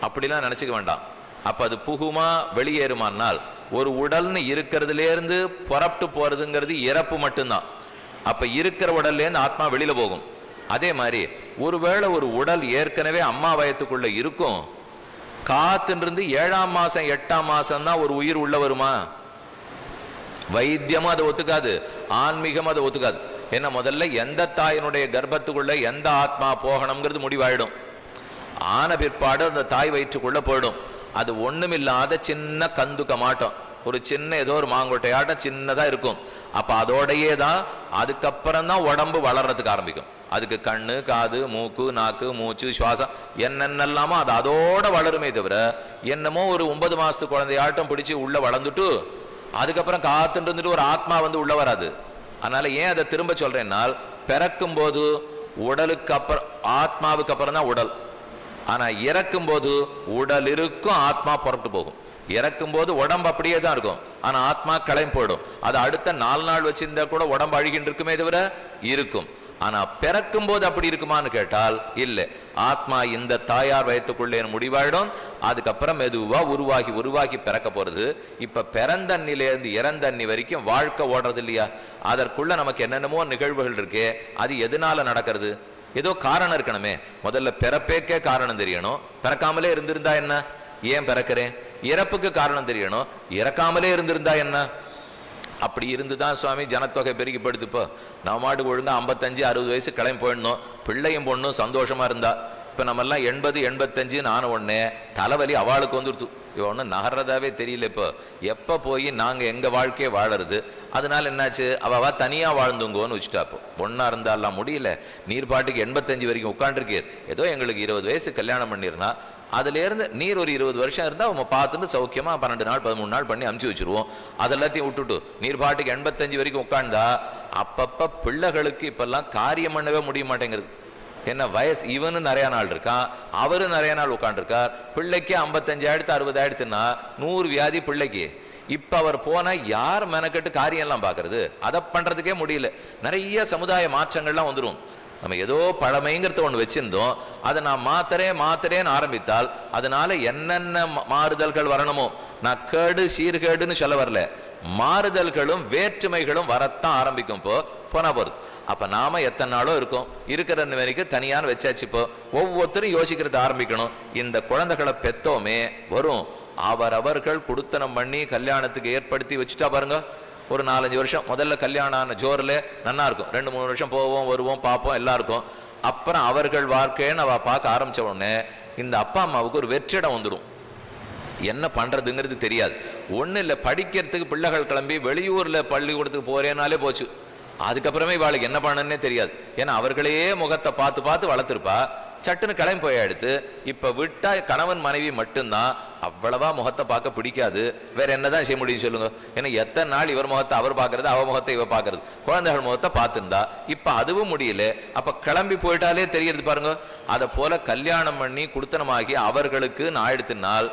[SPEAKER 1] அப்படிலாம் நினைச்சுக்க வேண்டாம். அப்ப அது புகுமா வெளியேறுமானால், ஒரு உடல்னு இருக்கிறதுல இருந்து புறப்பட்டு போறதுங்கிறது இறப்பு மட்டும்தான். அப்ப இருக்கிற உடல்ல இருந்து ஆத்மா வெளியில போகும். அதே மாதிரி ஒருவேளை ஒரு உடல் ஏற்கனவே அம்மா வயத்துக்குள்ள இருக்கும், காத்துன்றிருந்து 7ஆம் மாசம் 8ஆம் மாசம் தான் ஒரு உயிர் உள்ள வருமா? வைத்தியமும் அதை ஒத்துக்காது, ஆன்மீகம் அதை ஒத்துக்காது. ஏன்னா முதல்ல எந்த தாயினுடைய கர்ப்பத்துக்குள்ள எந்த ஆத்மா போகணுங்கிறது முடிவாயிடும். ஆன பிற்பாடு அந்த தாய் வயிற்றுக்குள்ள போயிடும். அது ஒண்ணுமில்லாத சின்ன கந்துக்க மாட்டோம், ஒரு சின்ன ஏதோ ஒரு மாங்கொட்டையாட்டம் சின்னதா இருக்கும். அப்ப அதோடையே தான் அதுக்கப்புறம் தான் உடம்பு வளர்றதுக்கு ஆரம்பிக்கும். அதுக்கு கண்ணு காது மூக்கு நாக்கு மூச்சு சுவாசம் என்னென்னலாமோ அது அதோட வளருமே தவிர, என்னமோ ஒரு 9 மாசத்து குழந்தையாட்டம் பிடிச்சி உள்ள வளர்ந்துட்டு அதுக்கப்புறம் காத்துட்டு இருந்துட்டு ஒரு ஆத்மா வந்து உள்ள வராது. அதனால ஏன் அதை திரும்ப சொல்றேன்னால், பிறக்கும் போது உடலுக்கு அப்புறம் ஆத்மாவுக்கு அப்புறம் தான் உடல். ஆனா இறக்கும் போது உடல் இருக்கும், ஆத்மா புறப்பட்டு போகும். இறக்கும் போது உடம்பு அப்படியே தான் இருக்கும், ஆனா ஆத்மா கிளம்பி போயிடும். அது அடுத்த 4 நாள் வச்சிருந்தா கூட உடம்பு அழுகின்னு இருக்குமே தவிர இருக்கும். ஆனா பிறக்கும் போது அப்படி இருக்குமான்னு கேட்டால் இல்லை. ஆத்மா இந்த தாயார் வயத்துக்குள்ளே முடிவாயிடும். அதுக்கப்புறம் மெதுவா உருவாகி உருவாகி பிறக்க போறது. இப்ப பிறந்தண்ணிலேருந்து இறந்தண்ணி வரைக்கும் வாழ்க்கை ஓடுறது இல்லையா? அதற்குள்ள நமக்கு என்னென்னமோ நிகழ்வுகள் இருக்கே, அது எதனால நடக்கிறது? ஏதோ காரணம் இருக்கணுமே. முதல்ல பிறப்பேக்கே காரணம் தெரியணும். பிறக்காமலே இருந்திருந்தா என்ன, ஏன் பிறக்கிறேன்? இறப்புக்கு காரணம் தெரியணும், இறக்காமலே இருந்திருந்தா என்ன? அப்படி இருந்துதான் சுவாமி ஜனத்தொகை பெருகி படுத்துப்போ. நம்ம மாட்டுக்கு ஒழுங்கா 55-60 வயசு கிளம்பி போயிடணும், பிள்ளையும் பொண்ணும் சந்தோஷமா இருந்தா. இப்ப நம்ம எல்லாம் 80-85 ஆன உடனே தலைவலி அவளுக்கு வந்துடுத்து. ஒன்றும் நகர்றதாவே தெரியல. இப்போ எப்போ போய் நாங்கள் எங்கள் வாழ்க்கையை வாழறது? அதனால என்னாச்சு, அவ தனியாக வாழ்ந்துங்கோன்னு வச்சுட்டா. இப்போ பொண்ணாக இருந்தாலாம் முடியல, நீர் பாட்டுக்கு 85 வரைக்கும் உட்காண்டிருக்கீர். ஏதோ எங்களுக்கு 20 வயசு கல்யாணம் பண்ணிருந்தா அதுலேருந்து நீர் ஒரு 20 வருஷம் இருந்தால் அவங்க பார்த்துட்டு சௌக்கியமாக 12 நாள் 13 நாள் பண்ணி அமுச்சு வச்சுருவோம். அதெல்லாத்தையும் விட்டுட்டு நீர் பாட்டுக்கு 85 வரைக்கும் உட்காண்டா அப்பப்போ பிள்ளைகளுக்கு இப்பெல்லாம் காரியம் பண்ணவே முடிய மாட்டேங்கிறது. என்ன வயசு, இவனு நிறைய நாள் இருக்கான், அவரு நிறைய நாள் உட்காந்துருக்கார். பிள்ளைக்கு 55 ஆயிடுத்து 60 ஆயிடுத்துன்னா 100 வியாதி பிள்ளைக்கு. இப்ப அவர் போனா யார் மெனக்கட்டு காரியம் எல்லாம் பாக்குறது? அதை பண்றதுக்கே முடியல. நிறைய சமுதாய மாற்றங்கள்லாம் வந்துடும். நம்ம ஏதோ பழமைங்கிறத ஒன்று வச்சிருந்தோம், அதை நான் மாத்திரேன்னு ஆரம்பித்தால் அதனால என்னென்ன மாறுதல்கள் வரணுமோ, நான் கேடு சீர்கேடுன்னு சொல்ல வரல, மாறுதல்களும் வேற்றுமைகளும் வரத்தான் ஆரம்பிக்கும். போனா போறது. அப்ப நாம எத்தனை நாளோ இருக்கும், இருக்கிற வரைக்கும் தனியான வச்சாச்சு. இப்போ ஒவ்வொருத்தரும் யோசிக்கிறது ஆரம்பிக்கணும். இந்த குழந்தைகளை பெத்தோமே வரும், அவர்கள் குடுத்தனம் பண்ணி கல்யாணத்துக்கு ஏற்படுத்தி வச்சுட்டா பாருங்க, ஒரு 4-5 வருஷம் முதல்ல கல்யாணம் ஆன ஜோர்ல நல்லா இருக்கும், 2-3 வருஷம் போவோம் வருவோம் பார்ப்போம் எல்லாம் இருக்கும். அப்புறம் அவர்கள் வாழ்க்கைன்னு அவ பார்க்க ஆரம்பிச்ச உடனே இந்த அப்பா அம்மாவுக்கு ஒரு வெற்றிடம் வந்துடும். என்ன பண்றதுங்கிறது தெரியாது. ஒண்ணு இல்லை, படிக்கிறதுக்கு பிள்ளைகள் கிளம்பி வெளியூர்ல பள்ளிக்கூடத்துக்கு போறேனாலே போச்சு. அதுக்கப்புறமே இவாளுக்கு என்ன பண்ணனே தெரியாது. ஏன்னா அவர்களே முகத்தை பார்த்து பார்த்து வளர்த்துருப்பா, சட்டுன்னு கிளம்பி போயாடுத்து. இப்ப விட்டா கணவன் மனைவி மட்டும்தான், அவ்வளவா முகத்தை பார்க்க பிடிக்காது. வேற என்னதான் செய்ய முடியும் சொல்லுங்க? ஏன்னா எத்தனை நாள் இவர் முகத்தை அவர் பார்க்கறது, அவ முகத்தை இவ பார்க்கறது, குழந்தைகள் முகத்தை பார்த்துருந்தா இப்ப அதுவும் முடியல. அப்ப கிளம்பி போயிட்டாலே தெரியுது பாருங்க. அதை போல கல்யாணம் பண்ணி குடுத்தனமாகி அவர்களுக்கு நான் எடுத்துனால்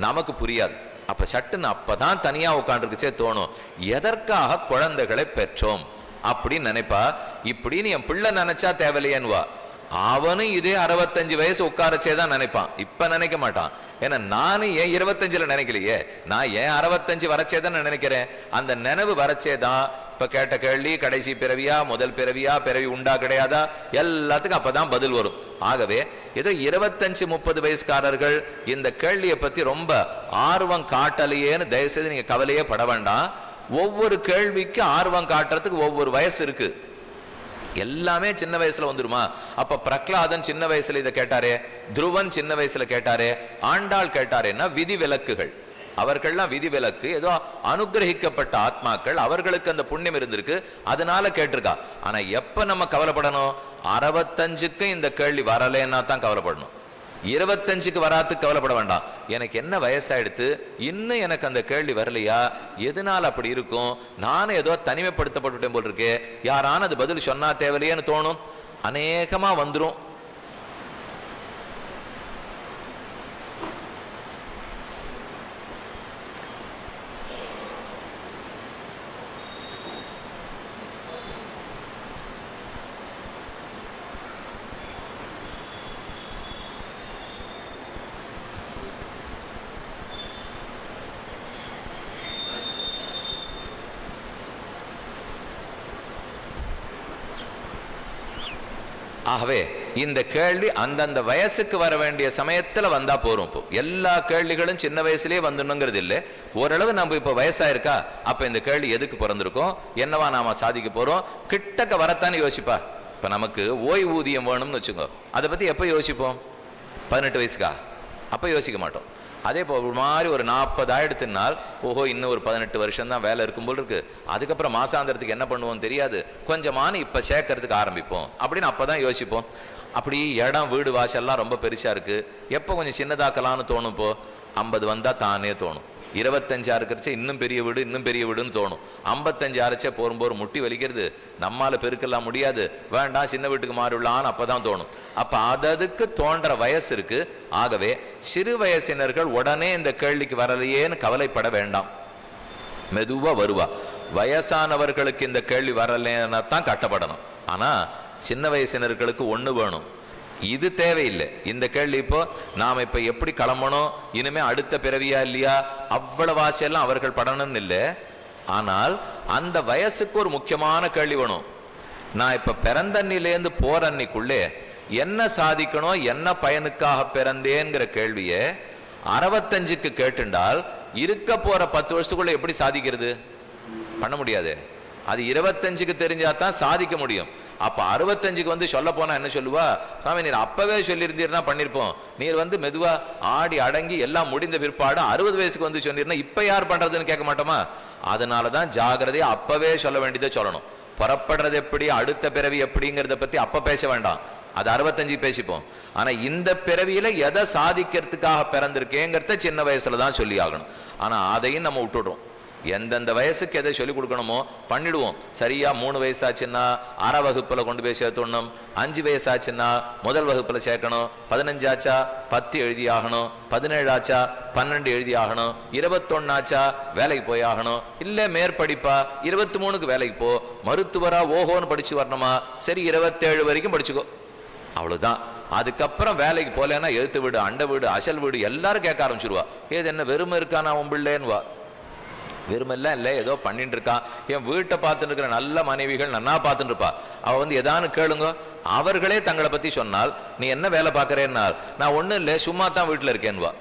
[SPEAKER 1] நமக்கு புரியாது. அப்ப சட்டுன்னு அப்பதான் தனியா உட்காந்துருக்குச்சே தோணும், எதற்காக குழந்தைகளை பெற்றோம் அப்படின்னு நினைப்பா. இப்படின்னு என் பிள்ளை நினைச்சா தேவையில்லையேன்னுவா. அவனும் இதே 65 வயசு உட்காரச்சேதான் நினைப்பான், இப்ப நினைக்க மாட்டான். ஏன்னா நானும் ஏன் 25ல நினைக்கலையே, நான் ஏன் 65 வரச்சேதான் நினைக்கிறேன். அந்த நினைவு வரச்சேதான் இப்ப கேட்ட கேள்வி கடைசி பிறவியா முதல் பிறவியா, பிறவி உண்டா கிடையாதா, எல்லாத்துக்கும் அப்பதான் பதில் வரும். ஆகவே ஏதோ 25-30 வயசுக்காரர்கள் இந்த கேள்வியை பத்தி ரொம்ப ஆர்வம் காட்டலையேன்னு தயவு செய்து நீங்க கவலையே பட வேண்டாம். ஒவ்வொரு கேள்விக்கு ஆர்வம் காட்டுறதுக்கு ஒவ்வொரு வயசு இருக்கு. எல்லாமே சின்ன வயசுல வந்துருமா? அப்ப பிரகலாதன் சின்ன வயசுல இதை கேட்டாரே, துருவன் சின்ன வயசுல கேட்டாரே, ஆண்டாள் கேட்டாரேன்னா விதி விலக்குகள். அவர்கள்லாம் விதி விலக்கு, ஏதோ அனுகிரகிக்கப்பட்ட ஆத்மாக்கள், அவர்களுக்கு அந்த புண்ணியம் இருந்திருக்கு, அதனால கேட்டிருக்கா. ஆனா எப்ப நம்ம கவலைப்படணும்? 65க்கு இந்த கேள்வி வரலன்னா தான் கவலைப்படணும். 25க்கு வராதுக்கு கவலைப்பட வேண்டாம். எனக்கு என்ன வயசாயிடுத்து, இன்னும் எனக்கு அந்த கேள்வி வரலையா, எதனால அப்படி இருக்கும், நானும் ஏதோ தனிமைப்படுத்தப்பட்டுட்டேன் போல் இருக்கே, யாரான அது பதில் சொன்னா தேவையில்லையேன்னு தோணும். அநேகமா வந்துடும். ஆகவே இந்த கேள்வி அந்தந்த வயசுக்கு வர வேண்டிய சமயத்துல வந்தா போறோம். இப்போ எல்லா கேள்விகளும் சின்ன வயசுலயே வந்துணுங்கிறது இல்லை. ஓரளவு நம்ம இப்ப வயசாயிருக்கா, அப்ப இந்த கேள்வி எதுக்கு பிறந்திருக்கோம், என்னவா நாம சாதிக்க போறோம், கிட்டக்க வரத்தானே யோசிப்பா. இப்ப நமக்கு ஓய்வூதியம் வேணும்னு வச்சுக்கோ, அதை பத்தி எப்ப யோசிப்போம்? 18 வயசுக்கா? அப்ப யோசிக்க மாட்டோம். அதே போல் மாதிரி ஒரு 40 ஆயிடுத்துனால், ஓஹோ இன்னும் ஒரு 18 வருஷம் தான் வேலை இருக்கும் போல் இருக்கு, அதுக்கப்புறம் மாசாந்திரத்துக்கு என்ன பண்ணுவோம் தெரியாது, கொஞ்சமான இப்ப சேர்க்கறதுக்கு ஆரம்பிப்போம் அப்படின்னு அப்பதான் யோசிப்போம். அப்படி இடம் வீடு வாசல்லாம் ரொம்ப பெருசா இருக்கு, எப்போ கொஞ்சம் சின்னதாக்கலாம்னு தோணும். இப்போ 50 வந்தா தானே தோணும். 25 இருக்கிறச்சே இன்னும் பெரிய வீடு இன்னும் பெரிய வீடுன்னு தோணும். 55 அரைச்சே போகும்போது முட்டி வலிக்கிறது, நம்மால பெருக்கெல்லாம் முடியாது, வேண்டாம் சின்ன வீட்டுக்கு மாறிடலான்னு அப்பதான் தோணும். அப்ப அதுக்கு தோன்ற வயசு இருக்கு. ஆகவே சிறு வயசினர்கள் உடனே இந்த கேள்விக்கு வரலையேன்னு கவலைப்பட வேண்டாம், மெதுவா வருவா. வயசானவர்களுக்கு இந்த கேள்வி வரலன்னா தான் கட்டப்படணும். ஆனா சின்ன வயசினர்களுக்கு ஒண்ணு வேணும், இது தேவையில்லை. இந்த கேள்வி இப்போ நாம இப்ப எப்படி கிளம்பணும், இனிமே அடுத்த பிறவியா இல்லையா, அவ்வளவு ஆசையெல்லாம் அவர்கள் படணும்னு இல்லை. ஆனால் அந்த வயசுக்கு ஒரு முக்கியமான கேள்வி வேணும். நான் இப்ப பிறந்தன்னிலேருந்து போற அன்னைக்குள்ளே என்ன சாதிக்கணும், என்ன பயனுக்காக பிறந்தேங்கிற கேள்விய 65க்கு கேட்டுண்டால் இருக்க போற 10 வருஷத்துக்குள்ள எப்படி சாதிக்கிறது? பண்ண முடியாது. அது 25க்கு தெரிஞ்சாதான் சாதிக்க முடியும். அப்ப 65க்கு வந்து சொல்ல போனா என்ன சொல்லுவா, சாமி நீர் அப்பவே சொல்லியிருந்தீர்னா பண்ணிருப்போம், நீர் வந்து மெதுவா ஆடி அடங்கி எல்லாம் முடிந்த பிற்பாடு 60 வயசுக்கு வந்து சொன்னீர்னா இப்ப யார் பண்றதுன்னு கேட்க மாட்டோமா? அதனாலதான் ஜாகிரதையா அப்பவே சொல்ல வேண்டியதை சொல்லணும். புறப்படுறது எப்படி, அடுத்த பிறவி எப்படிங்கிறத பத்தி அப்ப பேச வேண்டாம், அது 65 பேசிப்போம். ஆனா இந்த பிறவியில எதை சாதிக்கிறதுக்காக பிறந்திருக்கேங்கிறத சின்ன வயசுல தான் சொல்லி ஆகணும். ஆனா அதையும் நம்ம விட்டுடுறோம். எந்தெந்த வயசுக்கு எதை சொல்லிக் கொடுக்கணுமோ பண்ணிடுவோம். சரியா 3 வயசாச்சுன்னா 6 வகுப்புல கொண்டு போய் சேர்த்துடணும். 5 வயசாச்சுன்னா முதல் வகுப்புல சேர்க்கணும். 15 ஆச்சா 10 எழுதி ஆகணும். 17 ஆச்சா 12 எழுதி ஆகணும். 21 ஆச்சா வேலைக்கு போய் ஆகணும். இல்ல மேற்படிப்பா 23க்கு வேலைக்கு போ. மருத்துவரா ஓஹோன்னு படிச்சு வரணுமா, சரி 27 வரைக்கும் படிச்சுக்கோ, அவ்வளவுதான். அதுக்கப்புறம் வேலைக்கு போலேன்னா எழுத்து வீடு, அண்ட வீடு, அசல் வீடு எல்லாரும் கேட்க ஆரம்பிச்சிருவா. ஏது என்ன வெறுமை இருக்கானா உன் பிள்ளைன்னு வா. வெறுமெல்லாம் இல்லை, ஏதோ பண்ணிட்டு இருக்கான். என் வீட்டை பார்த்துட்டு இருக்கிற நல்ல மனைவிகள் நன்னா பார்த்துட்டு இருப்பா. அவ எதானு கேளுங்க, அவர்களே தங்களை பத்தி சொன்னால் நீ என்ன வேலை பார்க்கறேன்னா, நான் ஒன்றும் இல்லை சும்மா தான் வீட்டில் இருக்கேன்வா.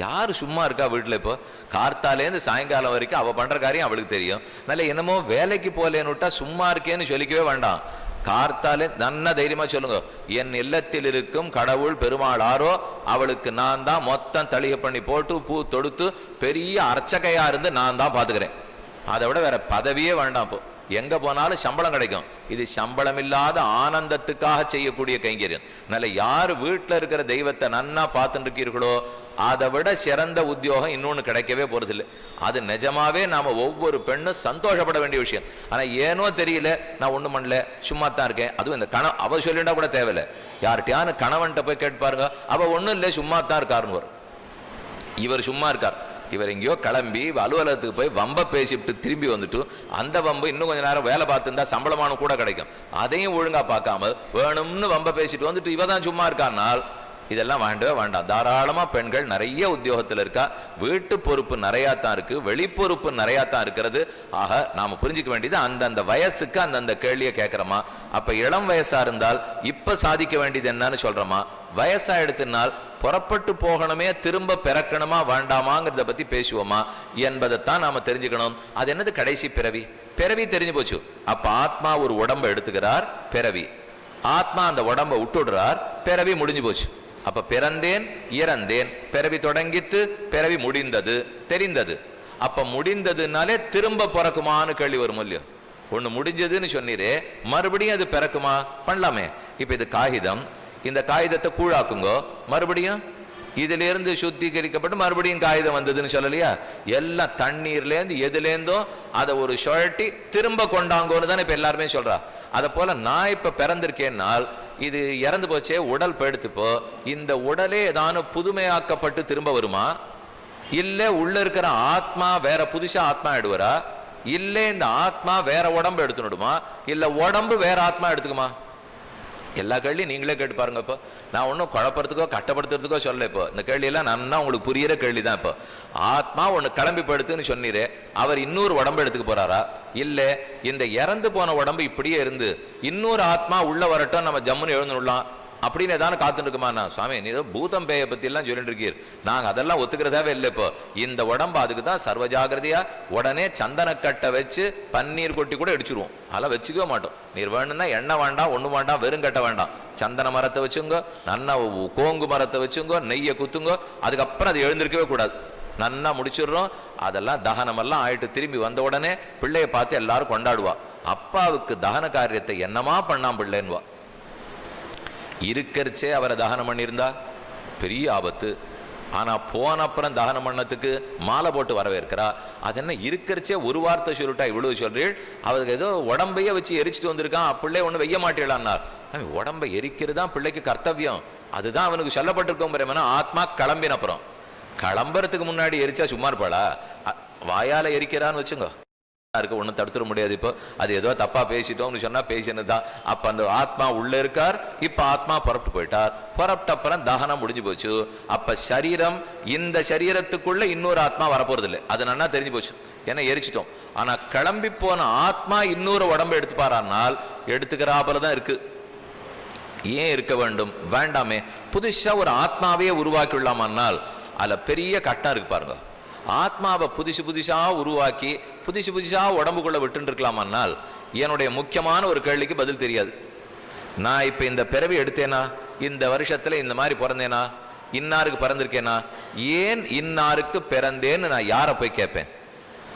[SPEAKER 1] யாரு சும்மா இருக்கா வீட்டில்? இப்போ கார்த்தாலேருந்து சாயங்காலம் வரைக்கும் அவ பண்ற காரியம் அவளுக்கு தெரியும். நல்ல என்னமோ வேலைக்கு போலேன்னு விட்டா சும்மா இருக்கேன்னு சொல்லிக்கவே வேண்டாம். கார்த்தாலே நன்ன தைரியமா சொல்லுங்க, என் இல்லத்தில் இருக்கும் கடவுள் பெருமாள் ஆரோ அவளுக்கு நான் தான் மொத்தம் தளிகை பண்ணி போட்டு பூ தொடுத்து பெரிய அர்ச்சகையா இருந்து நான் தான் பாத்துக்கிறேன். அதை விட வேற பதவியே வேண்டாம். இப்போ எங்க போனாலும் சம்பளம் கிடைக்கும். இது சம்பளம் இல்லாத ஆனந்தத்துக்காக செய்யக்கூடிய கைங்கரியம். அதனால யார் வீட்டில் இருக்கிற தெய்வத்தை நன்னா பார்த்துட்டு இருக்கீர்களோ அதை விட சிறந்த உத்தியோகம் இன்னொன்னு கிடைக்கவே போறதில்லை. அது நிஜமாவே நாம ஒவ்வொரு பெண்ணும் சந்தோஷப்பட வேண்டிய விஷயம். ஆனா ஏனோ தெரியல, நான் ஒண்ணும் பண்ணல சும்மா தான் இருக்கேன். அதுவும் இந்த அவ சொல்லிட்டா கூட தேவையில்லை, யார்கிட்டயானு கணவன்கிட்ட போய் கேட்டு பாருங்க, அவ ஒண்ணும் இல்லை சும்மா தான் இருக்காருன்னு வரும். இவர் சும்மா இருக்கார், இவர் எங்கேயோ கிளம்பி அலுவலகத்துக்கு போய் வம்ப பேசிட்டு திரும்பி வந்துட்டு அந்த வம்பு இன்னும் கொஞ்ச நேரம் வேலை பார்த்துருந்தா சம்பளமான கூட கிடைக்கும். அதையும் ஒழுங்கா பார்க்காம வேணும்னு வம்ப பேசிட்டு வந்துட்டு இவ தான் சும்மா இருக்கானால் இதெல்லாம் வேண்டவே வேண்டாம். தாராளமா பெண்கள் நிறைய உத்தியோகத்தில் இருக்கா, வீட்டு பொறுப்பு நிறையா தான் இருக்கு, வெளிப்பொறுப்பு நிறையா தான் இருக்கிறது. ஆக நாம புரிஞ்சுக்க வேண்டியது அந்தந்த வயசுக்கு அந்தந்த கேள்வியை கேட்கிறோமா. அப்ப இளம் வயசா இருந்தால் இப்ப சாதிக்க வேண்டியது என்னன்னு சொல்றோமா, வயசா எடுத்தினால் புறப்பட்டு போகணுமே திரும்ப பிறக்கணுமா வேண்டாமாங்கிறத பத்தி பேசுவோமா என்பதைத்தான் நாம தெரிஞ்சுக்கணும். அது என்னது கடைசி பிறவி. பிறவி தெரிஞ்சு போச்சு. அப்ப ஆத்மா ஒரு உடம்பை எடுத்துக்கிறார், பிறவி. ஆத்மா அந்த உடம்பை விட்டுடுறார், பிறவி முடிஞ்சு போச்சு. அப்ப பிறந்தேன் இறந்தேன், பிறவி தொடங்கித்து பிறவி முடிந்தது தெரிந்தது. அப்ப முடிந்ததுனாலே திரும்ப பிறக்குமான்னு கேள்வி வரும் இல்லையோ. ஒண்ணு முடிஞ்சதுன்னு சொன்னீரே, மறுபடியும் அது பிறக்குமா? பண்ணலாமே. இப்ப இது காகிதம், இந்த காகிதத்தை கூழாக்குங்க, மறுபடியும் இதுல இருந்து சுத்திகரிக்கப்பட்டு மறுபடியும் காகிதம் வந்ததுன்னு சொல்லலையா? எல்லாம் தண்ணீர்ல இருந்து எதுலேருந்தோ அதை ஒரு சுழட்டி திரும்ப கொண்டாங்கன்னு தானே இப்ப எல்லாருமே சொல்றா. அதை போல நான் இப்ப பிறந்திருக்கேன்னால் இது இறந்து போச்சே, உடல் படுத்துப்போ இந்த உடலே ஏதானு புதுமையாக்கப்பட்டு திரும்ப வருமா? இல்ல உள்ள இருக்கிற ஆத்மா வேற புதுசா ஆத்மா எடுவரா? இல்ல இந்த ஆத்மா வேற உடம்பு எடுத்துடுமா? இல்ல உடம்பு வேற ஆத்மா எடுத்துக்குமா? எல்லா கேள்வியும் நீங்களே கேட்டு பாருங்க. இப்போ நான் ஒன்றும் குழப்பறதுக்கோ கட்டப்படுத்துறதுக்கோ சொல்ல. இப்போ இந்த கேள்வியெல்லாம் நன்னா உங்களுக்கு புரியிற கேள்வி தான். இப்போ ஆத்மா ஒன்று கிளம்பி படுத்துன்னு சொன்னீரே, அவர் இன்னொரு உடம்பு எடுத்துக்க போறாரா? இல்ல இந்த இறந்து போன உடம்பு இப்படியே இருந்து இன்னொரு ஆத்மா உள்ள வரட்டும் நம்ம ஜம்முன்னு எழுந்துடலாம் அப்படின்னு ஏதாவது காத்துட்டு இருக்குமா? சுவாமி நீ பூதம் பேயை பத்தி எல்லாம் சொல்லிட்டு இருக்கீர், நாங்க அதெல்லாம் ஒத்துக்கிறதாவே இல்லை. இப்போ இந்த உடம்பு அதுக்கு தான் சர்வ ஜாகிரதையா உடனே சந்தனக்கட்டை வச்சு பன்னீர் கொட்டி கூட அடிச்சிருவோம். அதெல்லாம் வச்சுக்கவே மாட்டோம். நீர் வேணும்னா எண்ணெய் வேண்டாம், ஒண்ணு வேண்டாம், வெறும் கட்ட வேண்டாம், சந்தன மரத்தை வச்சுங்க, நன்னா கோங்கு மரத்தை வச்சுங்க, நெய்யை குத்துங்க, அதுக்கப்புறம் அது எழுந்திருக்கவே கூடாது. நன்னா முடிச்சிடுறோம். அதெல்லாம் தகனம் எல்லாம் ஆயிட்டு திரும்பி வந்த உடனே பிள்ளைய பார்த்து எல்லாரும் கொண்டாடுவா. அப்பாவுக்கு தகன காரியத்தை என்னமா பண்ணாம் பிள்ளைன்னுவா. இருக்கரிச்சே அவரை தகனம் பண்ணியிருந்தா பெரிய ஆபத்து. ஆனா போன அப்புறம் தகனம் பண்ணத்துக்கு மாலை போட்டு வரவேற்கிறா. அது என்ன இருக்கரிச்சே ஒரு வார்த்தை சொல்லிட்டா இவ்வளவு சொல்றீள், அவருக்கு ஏதோ உடம்பையே வச்சு எரிச்சிட்டு வந்திருக்கான், பிள்ளை ஒண்ணு வெய்ய மாட்டேளான்னார். உடம்பை எரிக்கிறது தான் பிள்ளைக்கு கர்த்தவியம், அதுதான் அவனுக்கு சொல்லப்பட்டிருக்கோம். ஆத்மா கிளம்பின அப்புறம், கிளம்புறதுக்கு முன்னாடி எரிச்சா சும்மா இருப்பாளா? வாயால எரிக்கிறான்னு வச்சுங்க, இருக்கு ஒன்றும் தடுத்துட முடியாது. இப்போ அது ஏதோ தப்பா பேசிட்டோம்னு சொன்னா பேசினதுதான். அப்ப அந்த ஆத்மா உள்ள இருக்கார், இப்ப ஆத்மா புறப்பட்டு போயிட்டார், புறப்பட்ட அப்புறம் தகனம் முடிஞ்சு போச்சு. அப்ப சரீரம், இந்த சரீரத்துக்குள்ள இன்னொரு ஆத்மா வரப்போறது இல்லை, அது நன்னா தெரிஞ்சு போச்சு, ஏன்னா எரிச்சிட்டோம். ஆனா கிளம்பி போன ஆத்மா இன்னொரு உடம்பு எடுத்துப்பாரானால் எடுத்துக்கிறாப்புலதான் இருக்கு. ஏன் இருக்க வேண்டும்? வேண்டாமே. புதுசா ஒரு ஆத்மாவே உருவாக்கி விடலாமான்னால் அதுல பெரிய கட்டம் இருக்கு பாருங்க. ஆத்மாவை புதுசா உருவாக்கி புதுசா உடம்புக்குள்ள விட்டு இருக்கலாமான்னால் என்னுடைய முக்கியமான ஒரு கேள்விக்கு பதில் தெரியாது. நான் இப்ப இந்த பிறவி எடுத்தேனா, இந்த வருஷத்துல இந்த மாதிரி பிறந்தேனா, இன்னாருக்கு பிறந்திருக்கேனா, ஏன் இன்னாருக்கு பிறந்தேன்னு நான் யாரை போய் கேட்பேன்?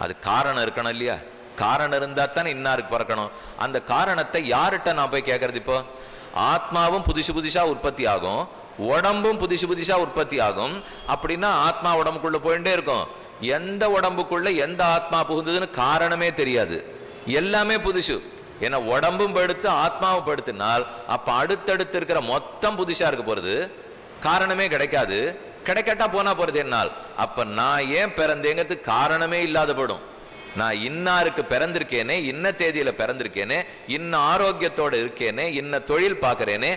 [SPEAKER 1] அது காரணம் இருக்கணும் இல்லையா? காரணம் இருந்தா தானே இன்னாருக்கு பிறக்கணும். அந்த காரணத்தை யார்கிட்ட நான் போய் கேட்கறது? இப்போ ஆத்மாவும் புதுசா உற்பத்தி ஆகும், உடம்பும் புதுசு புதுசா உற்பத்தி ஆகும். அப்படின்னா ஆத்மா உடம்புக்குள்ள போயிட்டே இருக்கும். எந்த உடம்புக்குள்ள எந்த ஆத்மா புகுந்ததுன்னு காரணமே தெரியாது, எல்லாமே புதுசு. ஏன்னா உடம்பும் படுத்து ஆத்மாவும் படுத்தினால் அப்ப அடுத்தடுத்து இருக்கிற மொத்தம் புதுசா இருக்க போறது, காரணமே கிடைக்காது. கிடைக்கட்டா போனா போறது என்னால். அப்ப நான் ஏன் பிறந்தேங்கிறது காரணமே இல்லாத படும். நான் இன்னாருக்கு பிறந்திருக்கேனே, இன்ன தேதியில பிறந்திருக்கேனே, இன்ன ஆரோக்கியத்தோட இருக்கேனே, இன்ன தொழில் பார்க்கிறேனே,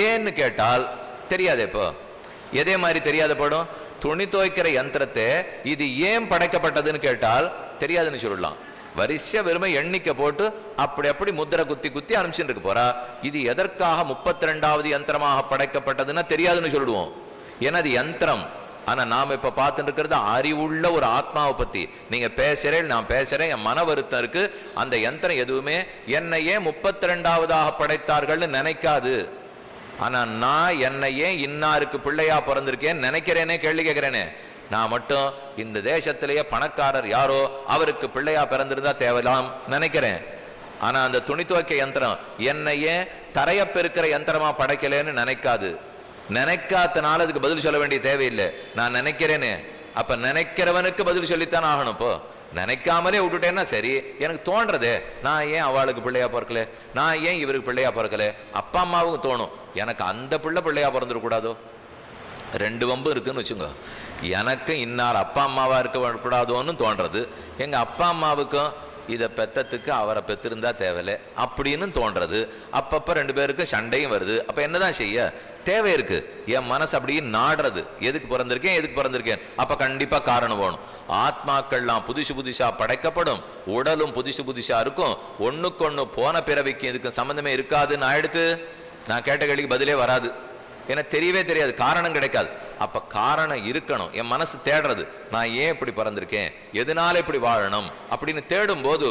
[SPEAKER 1] ஏன்னு கேட்டால் தெரியாது. இப்போ எதே மாதிரி தெரியாத படும். துணி துவைக்கிற யந்திரத்தை இது ஏன் படைக்கப்பட்டதுன்னு கேட்டால் தெரியாதுன்னு சொல்லலாம். வரிசை வெறுமை எண்ணிக்கை போட்டு அப்படி முத்திரை குத்தி குத்தி அனுப்பிச்சுட்டு இருக்கு போறா. இது எதற்காக 32வது யந்திரமாக படைக்கப்பட்டதுன்னா தெரியாதுன்னு சொல்லிடுவோம். ஏன்னா அது யந்திரம். ஆனா நாம இப்ப பார்த்துட்டு இருக்கிறது அறிவுள்ள ஒரு ஆத்மாவை பத்தி. நீங்க பேசுறேன், நான் பேசுறேன், என் மன வருத்தம் இருக்கு. அந்த யந்திரம் எதுவுமே என்னை ஏன் 32வதாக படைத்தார்கள்னு நினைக்காது. ஆனா நான் என்னை ஏன் இன்னாருக்கு பிள்ளையா பிறந்திருக்கேன் நினைக்கிறேனே, கேள்வி கேட்கிறேனே. நான் மட்டும் இந்த தேசத்திலேயே பணக்காரர் யாரோ அவருக்கு பிள்ளையா பிறந்திருந்தா தேவலாம் நினைக்கிறேன். ஆனா அந்த துணி துவைக்க யந்திரம் என்னையே தரைய பெருக்கிற யந்திரமா படைக்கலன்னு நினைக்காது. நினைக்காதனால அதுக்கு பதில் சொல்ல வேண்டிய தேவையில்லை. நான் நினைக்கிறேனே, அப்ப நினைக்கிறவனுக்கு பதில் சொல்லித்தான் ஆகணும். இப்போ நினைக்காமலே விட்டுட்டேன்னா சரி, எனக்கு தோன்றதே, நான் ஏன் அவளுக்கு பிள்ளையா பிறக்கல, நான் ஏன் இவருக்கு பிள்ளையா பிறக்கல, அப்பா அம்மாவுக்கு தோணும் எனக்கு அந்த பிள்ளையா பிறந்துடக்கூடாதோ. ரெண்டு வம்பு இருக்குன்னு வச்சுங்க. எனக்கு இன்னார் அப்பா அம்மாவா இருக்க கூடாதோன்னு தோன்றது, எங்க அப்பா அம்மாவுக்கும் இதை பெத்தத்துக்கு அவரை பெற்றிருந்தா தேவையில்லை அப்படின்னு தோன்றது. அப்பப்ப ரெண்டு பேருக்கு சண்டையும் வருது. அப்ப என்னதான் செய்ய தேவை இருக்கு. என் மனசு அப்படியே நாடுறது, எதுக்கு பிறந்திருக்கேன். அப்ப கண்டிப்பா காரணம் வேணும். ஆத்மாக்கள்லாம் புதுசு புதுசா படைக்கப்படும், உடலும் புதுசு புதுசா இருக்கும். ஒண்ணுக்கு ஒண்ணு போன பிறவிக்கு இதுக்கு சம்பந்தமே இருக்காதுன்னு ஆயிடுத்து. நான் கேட்ட கேள்விக்கு பதிலே வராது. எனக்கு தெரியவே தெரியாது, காரணம் கிடைக்காது. அப்ப காரணம் இருக்கணும். என் மனசு தேடுறது, நான் ஏன் இப்படி பிறந்திருக்கேன், எதனால இப்படி வாழணும் அப்படின்னு தேடும் போது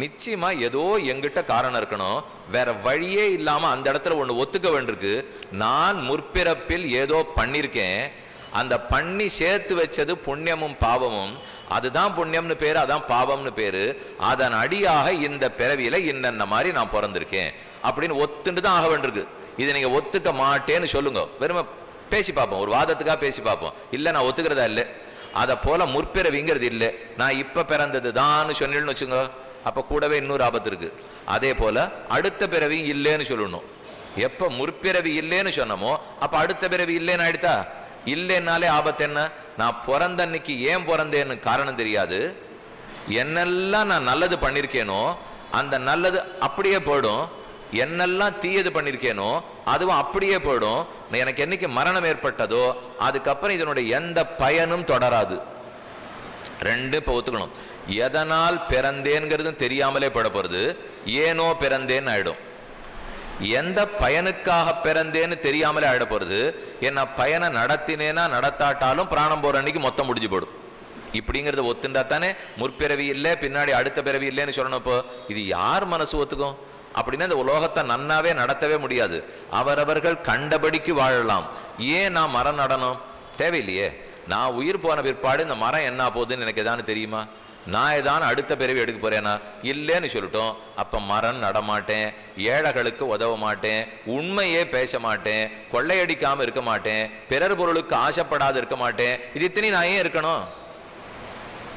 [SPEAKER 1] நிச்சயமா ஏதோ எங்கிட்ட காரணம் இருக்கணும். வேற வழியே இல்லாம அந்த இடத்துல ஒண்ணு ஒத்துக்க வேண்டியிருக்கு. நான் முற்பிறப்பில் ஏதோ பண்ணிருக்கேன், அந்த பண்ணி சேர்த்து வச்சது புண்ணியமும் பாவமும். அதுதான் புண்ணியம்னு பேரு, அதான் பாவம்னு பேரு. அதன் அடியாக இந்த பிறவியில இன்னென்ன மாதிரி நான் பிறந்திருக்கேன் அப்படின்னு ஒத்துண்டு தான் ஆக வேண்டியிருக்கு. இதை நீங்க ஒத்துக்க மாட்டேன்னு சொல்லுங்க, வெறுமை பேசி பார்ப்போம், ஒரு வாதத்துக்காக பேசி பார்ப்போம். இல்ல நான் ஒத்துக்கிறதா இல்லை. அதை போல முற்பிறவிங்கிறது இல்லை, நான் இப்ப பிறந்தது தான் சொன்னேன்னு வச்சுங்க, அப்ப கூடவே இன்னொரு ஆபத்து இருக்கு. அதே போல அடுத்த பிறவி இல்லைன்னு சொல்லணும். எப்ப முற்பிறவி இல்லைன்னு சொன்னமோ அப்ப அடுத்த பிறவி இல்லைன்னு ஆயிடுதா. இல்லைன்னாலே ஆபத்து என்ன, நான் பிறந்த அன்னைக்கு ஏன் பிறந்தேன்னு காரணம் தெரியாது. என்னெல்லாம் நான் நல்லது பண்ணிருக்கேனோ அந்த நல்லது அப்படியே போயிடும், என்னெல்லாம் தீயது பண்ணிருக்கேனோ அதுவும் அப்படியே போயிடும். எனக்கு என்னைக்கு மரணம் ஏற்பட்டதோ அதுக்கப்புறம் இதனுடைய எந்த பயனும் தொடராது. ரெண்டு இப்ப ஒத்துக்கணும். எதனால் பிறந்தேன்கிறது தெரியாமலே பட போறது, ஏனோ பிறந்தேன்னு ஆயிடும். எந்த பயனுக்காக பிறந்தேன்னு தெரியாமலே ஆயிட போறது. என்ன பயனை நடத்தினேனா நடத்தாட்டாலும் பிராணம் போற அன்னைக்கு மொத்தம் முடிஞ்சு போடும். இப்படிங்கிறத ஒத்துண்டா தானே முற்பிறவி இல்லை பின்னாடி அடுத்த பிறவி இல்லைன்னு சொல்லணும். இப்போ இது யார் மனசு ஒத்துக்கும்? அப்படின்னா இந்த உலோகத்தை நன்னாவே நடத்தவே முடியாது. அவரவர்கள் கண்டபடிக்கு வாழலாம். ஏன் நான் மரம் நடணும் தேவையில்லையே. நான் உயிர் போன பிற்பாடு இந்த மரம் என்ன போகுதுன்னு எனக்கு எதானு தெரியுமா? நான் ஏதான அடுத்த பிறவி எடுக்க போறேனா? இல்லைன்னு சொல்லிட்டோம். அப்ப மரம் நடமாட்டேன், ஏழைகளுக்கு உதவ மாட்டேன், உண்மையே பேச மாட்டேன், கொள்ளையடிக்காம இருக்க மாட்டேன், பிறர் பொருளுக்கு ஆசைப்படாது இருக்க மாட்டேன். இது இத்தனை நான் ஏன் இருக்கணும்?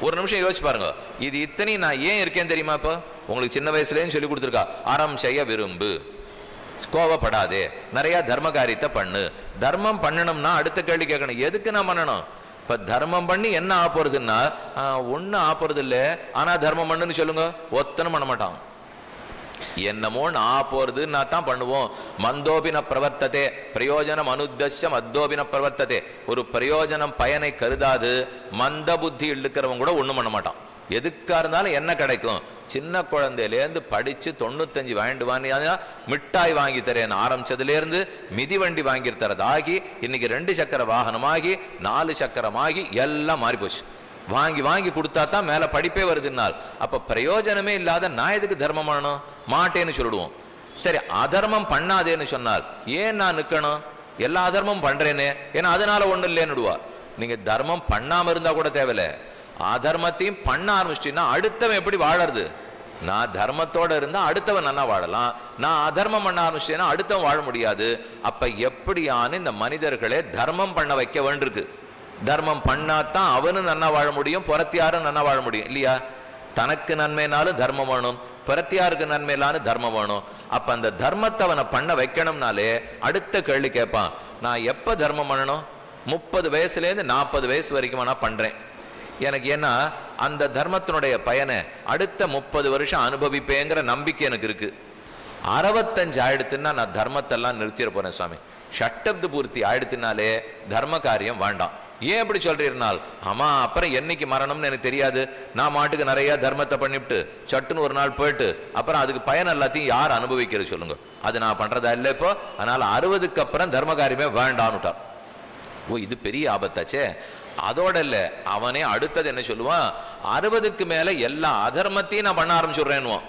[SPEAKER 1] ஒரு நிமிஷம் யோசிச்சு பாருங்க. இது இத்தனை நான் ஏன் இருக்கேன் தெரியுமா? இப்போ உங்களுக்கு சின்ன வயசுலேன்னு சொல்லி கொடுத்துருக்கா, அறம் செய்ய விரும்பு, கோவப்படாதே, நிறைய தர்ம காரியத்தை பண்ணு. தர்மம் பண்ணணும்னா அடுத்த கேள்வி கேட்கணும், எதுக்கு நான் பண்ணணும்? இப்ப தர்மம் பண்ணி என்ன ஆப்போறதுன்னா ஒன்னும் ஆப்போறது இல்லை. ஆனா தர்மம் பண்ணுன்னு சொல்லுங்க, ஒத்தனும் பண்ண மாட்டான். என்னமோ நான் போறது நான் தான் பண்ணுவோம். மந்தோபின பிரவர்த்ததே பிரயோஜனம் அனுத்தஸ்யம் அத்தோபின பிரவர்த்ததே. ஒரு பிரயோஜனம் பயனை கருதாது மந்த புத்தி இழுக்கிறவங்க கூட ஒண்ணும் பண்ண மாட்டான். எதுக்கா இருந்தாலும் என்ன கிடைக்கும்? சின்ன குழந்தையிலேருந்து படிச்சு 95 வாங்கிட்டு வாங்க, மிட்டாய் வாங்கி தரேன் ஆரம்பிச்சதுலேருந்து மிதிவண்டி வாங்கி தரதாகி இன்னைக்கு 2 சக்கர வாகனமாகி 4 சக்கரமாகி எல்லாம் மாறி போச்சு. வாங்கி வாங்கி கொடுத்தா தான் மேல படிப்பே வருதுன்னால் அப்ப பிரயோஜனமே இல்லாத நான் எதுக்கு தர்மம் பண்ணணும்? மாட்டேன்னு சொல்லிடுவோம். சரி, அதர்மம் பண்ணாதேன்னு சொன்னால் ஏன் நான் நிக்கணும்? எல்லா அதர்மம் பண்றேனே, ஏன்னா அதனால ஒண்ணு இல்லைன்னுடுவா. நீங்க தர்மம் பண்ணாம இருந்தா கூட தேவையில்ல, அதர்மத்தையும் பண்ண ஆரம்பிச்சிட்டீங்கன்னா அடுத்தவன் எப்படி வாழறது? நான் தர்மத்தோட இருந்தா அடுத்தவன் நல்லா வாழலாம், நான் அதர்மம் பண்ண ஆரம்பிச்சேன்னா அடுத்தவன் வாழ முடியாது. அப்ப எப்படியான இந்த மனிதர்களே தர்மம் பண்ண வைக்க வேண்டியிருக்கு. தர்மம் பண்ணாதான் அவனும் நன்னா வாழ முடியும், புறத்தியாரும் நன்னா வாழ முடியும் இல்லையா? தனக்கு நன்மைனாலும் தர்மம் வேணும், புறத்தியாருக்கு நன்மையிலாலும் தர்மம் வேணும். அப்ப அந்த தர்மத்தை அவனை பண்ண வைக்கணும்னாலே அடுத்த கேள்வி கேட்பான், நான் எப்ப தர்மம் பண்ணணும்? 30 வயசுலேருந்து 40 வயசு வரைக்கும் நான் பண்றேன். எனக்கு ஏன்னா அந்த தர்மத்தினுடைய பயனை அடுத்த 30 வருஷம் அனுபவிப்பேங்கிற நம்பிக்கை எனக்கு இருக்கு. 65 ஆயிடுத்துன்னா நான் தர்மத்தெல்லாம் நிறுத்திட போறேன் சுவாமி. ஷட்டப்து பூர்த்தி ஆயிடுத்துனாலே தர்ம காரியம் வேண்டாம். ஏன் அப்படி சொல்றீர்னால், ஆமா அப்புறம் என்னைக்கு மரணம்னு எனக்கு தெரியாது, நான் மாட்டுக்கு நிறைய தர்மத்தை பண்ணிவிட்டு சட்டுன்னு ஒரு நாள் போயிட்டு அப்புறம் அதுக்கு பயன் எல்லாத்தையும் யார் அனுபவிக்கிறது சொல்லுங்க? அது நான் பண்றதா இல்லை இப்போ. அதனால 60க்கு அப்புறம் தர்ம காரியமே வேண்டான்னுட்டான். ஓ, இது பெரிய ஆபத்தாச்சே. அதோட இல்ல, அவனே அடுத்தது என்ன சொல்லுவான், 60க்கு மேல எல்லா அதர்மத்தையும் நான் பண்ண ஆரம்பிச்சுடுறேன்னுவான்.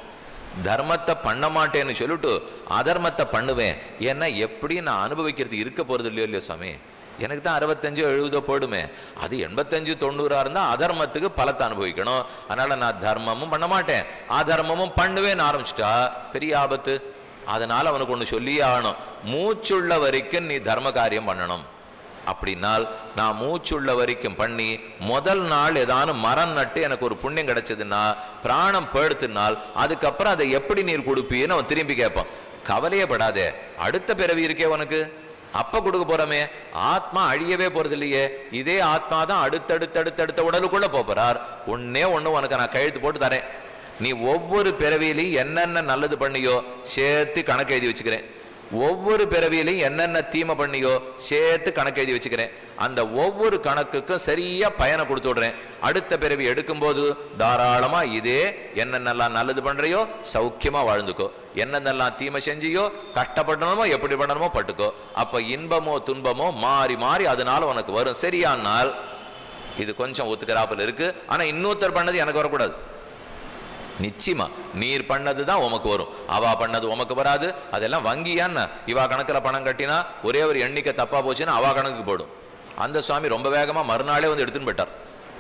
[SPEAKER 1] தர்மத்தை பண்ண மாட்டேன்னு சொல்லிட்டு அதர்மத்தை பண்ணுவேன். ஏன்னா எப்படி நான் அனுபவிக்கிறது இருக்க போறது இல்லையோ சாமி. எனக்கு தான் 65 70 போடுமே, அது 85 90 இருந்தா அதர்மத்துக்கு பலத்தை அனுபவிக்கணும். அதனால நான் தர்மமும் பண்ண மாட்டேன் அதர்மமும் பண்ணுவேன்னு ஆரம்பிச்சுட்டா பெரிய ஆபத்து. அதனால அவனுக்கு ஒண்ணு சொல்லியே ஆகணும், மூச்சுள்ள வரைக்கும் நீ தர்ம காரியம் பண்ணணும். அப்படின்னால் நான் மூச்சுள்ள வரைக்கும் பண்ணி முதல் நாள் ஏதானு மரம் நட்டு எனக்கு ஒரு புண்ணியம் கிடைச்சதுன்னா பிராணம் படுத்துனால் அதுக்கப்புறம் அதை எப்படி நீர் கொடுப்பீன்னு அவன் திரும்பி கேட்பான். கவலையே படாதே, அடுத்த பிறவி இருக்கே உனக்கு, அப்ப கொடுக்க போறமே. ஆத்மா அழியவே போறது இல்லையே, இதே ஆத்மா தான் அடுத்தடுத்த உடலுக்குள்ள போறார். ஒன்னே ஒண்ணு உனக்கு நான் கையெழுத்து போட்டு தரேன். நீ ஒவ்வொரு பிறவியிலையும் என்னென்ன நல்லது பண்ணியோ சேர்த்து கணக்கு எழுதி வச்சுக்கிறேன். ஒவ்வொரு பிறவியிலையும் என்னென்ன தீமை பண்ணியோ சேர்த்து கணக்கு எழுதி வச்சுக்கிறேன். அந்த ஒவ்வொரு கணக்குக்கும் சரியா பயனை கொடுத்து விடுறேன். அடுத்த பிறவி எடுக்கும்போது தாராளமா இதே என்னென்னலாம் நல்லது பண்றையோ சௌக்கியமா வாழ்ந்துக்கோ, என்னென்னலாம் தீமை செஞ்சியோ கஷ்டப்படணுமோ எப்படி பண்ணணுமோ பட்டுக்கோ. அப்ப இன்பமோ துன்பமோ மாறி மாறி அதனால உனக்கு வரும். சரியானால் இது கொஞ்சம் ஒத்துக்கிறாப்புல இருக்கு, ஆனா இன்னொருத்தர் பண்ணது எனக்கு வரக்கூடாது. நிச்சயமா நீர் பண்ணதுதான் உமக்கு வரும், அவா பண்ணது உமக்கு வராது. அதெல்லாம் வங்கியான்னு இவா கணக்குல பணம் கட்டினா ஒரே ஒரு எண்ணிக்கை தப்பா போச்சுன்னா அவா கணக்கு போடும். அந்த சுவாமி ரொம்ப வேகமா மறுநாளே வந்து எடுத்துன்னு போயிட்டார்.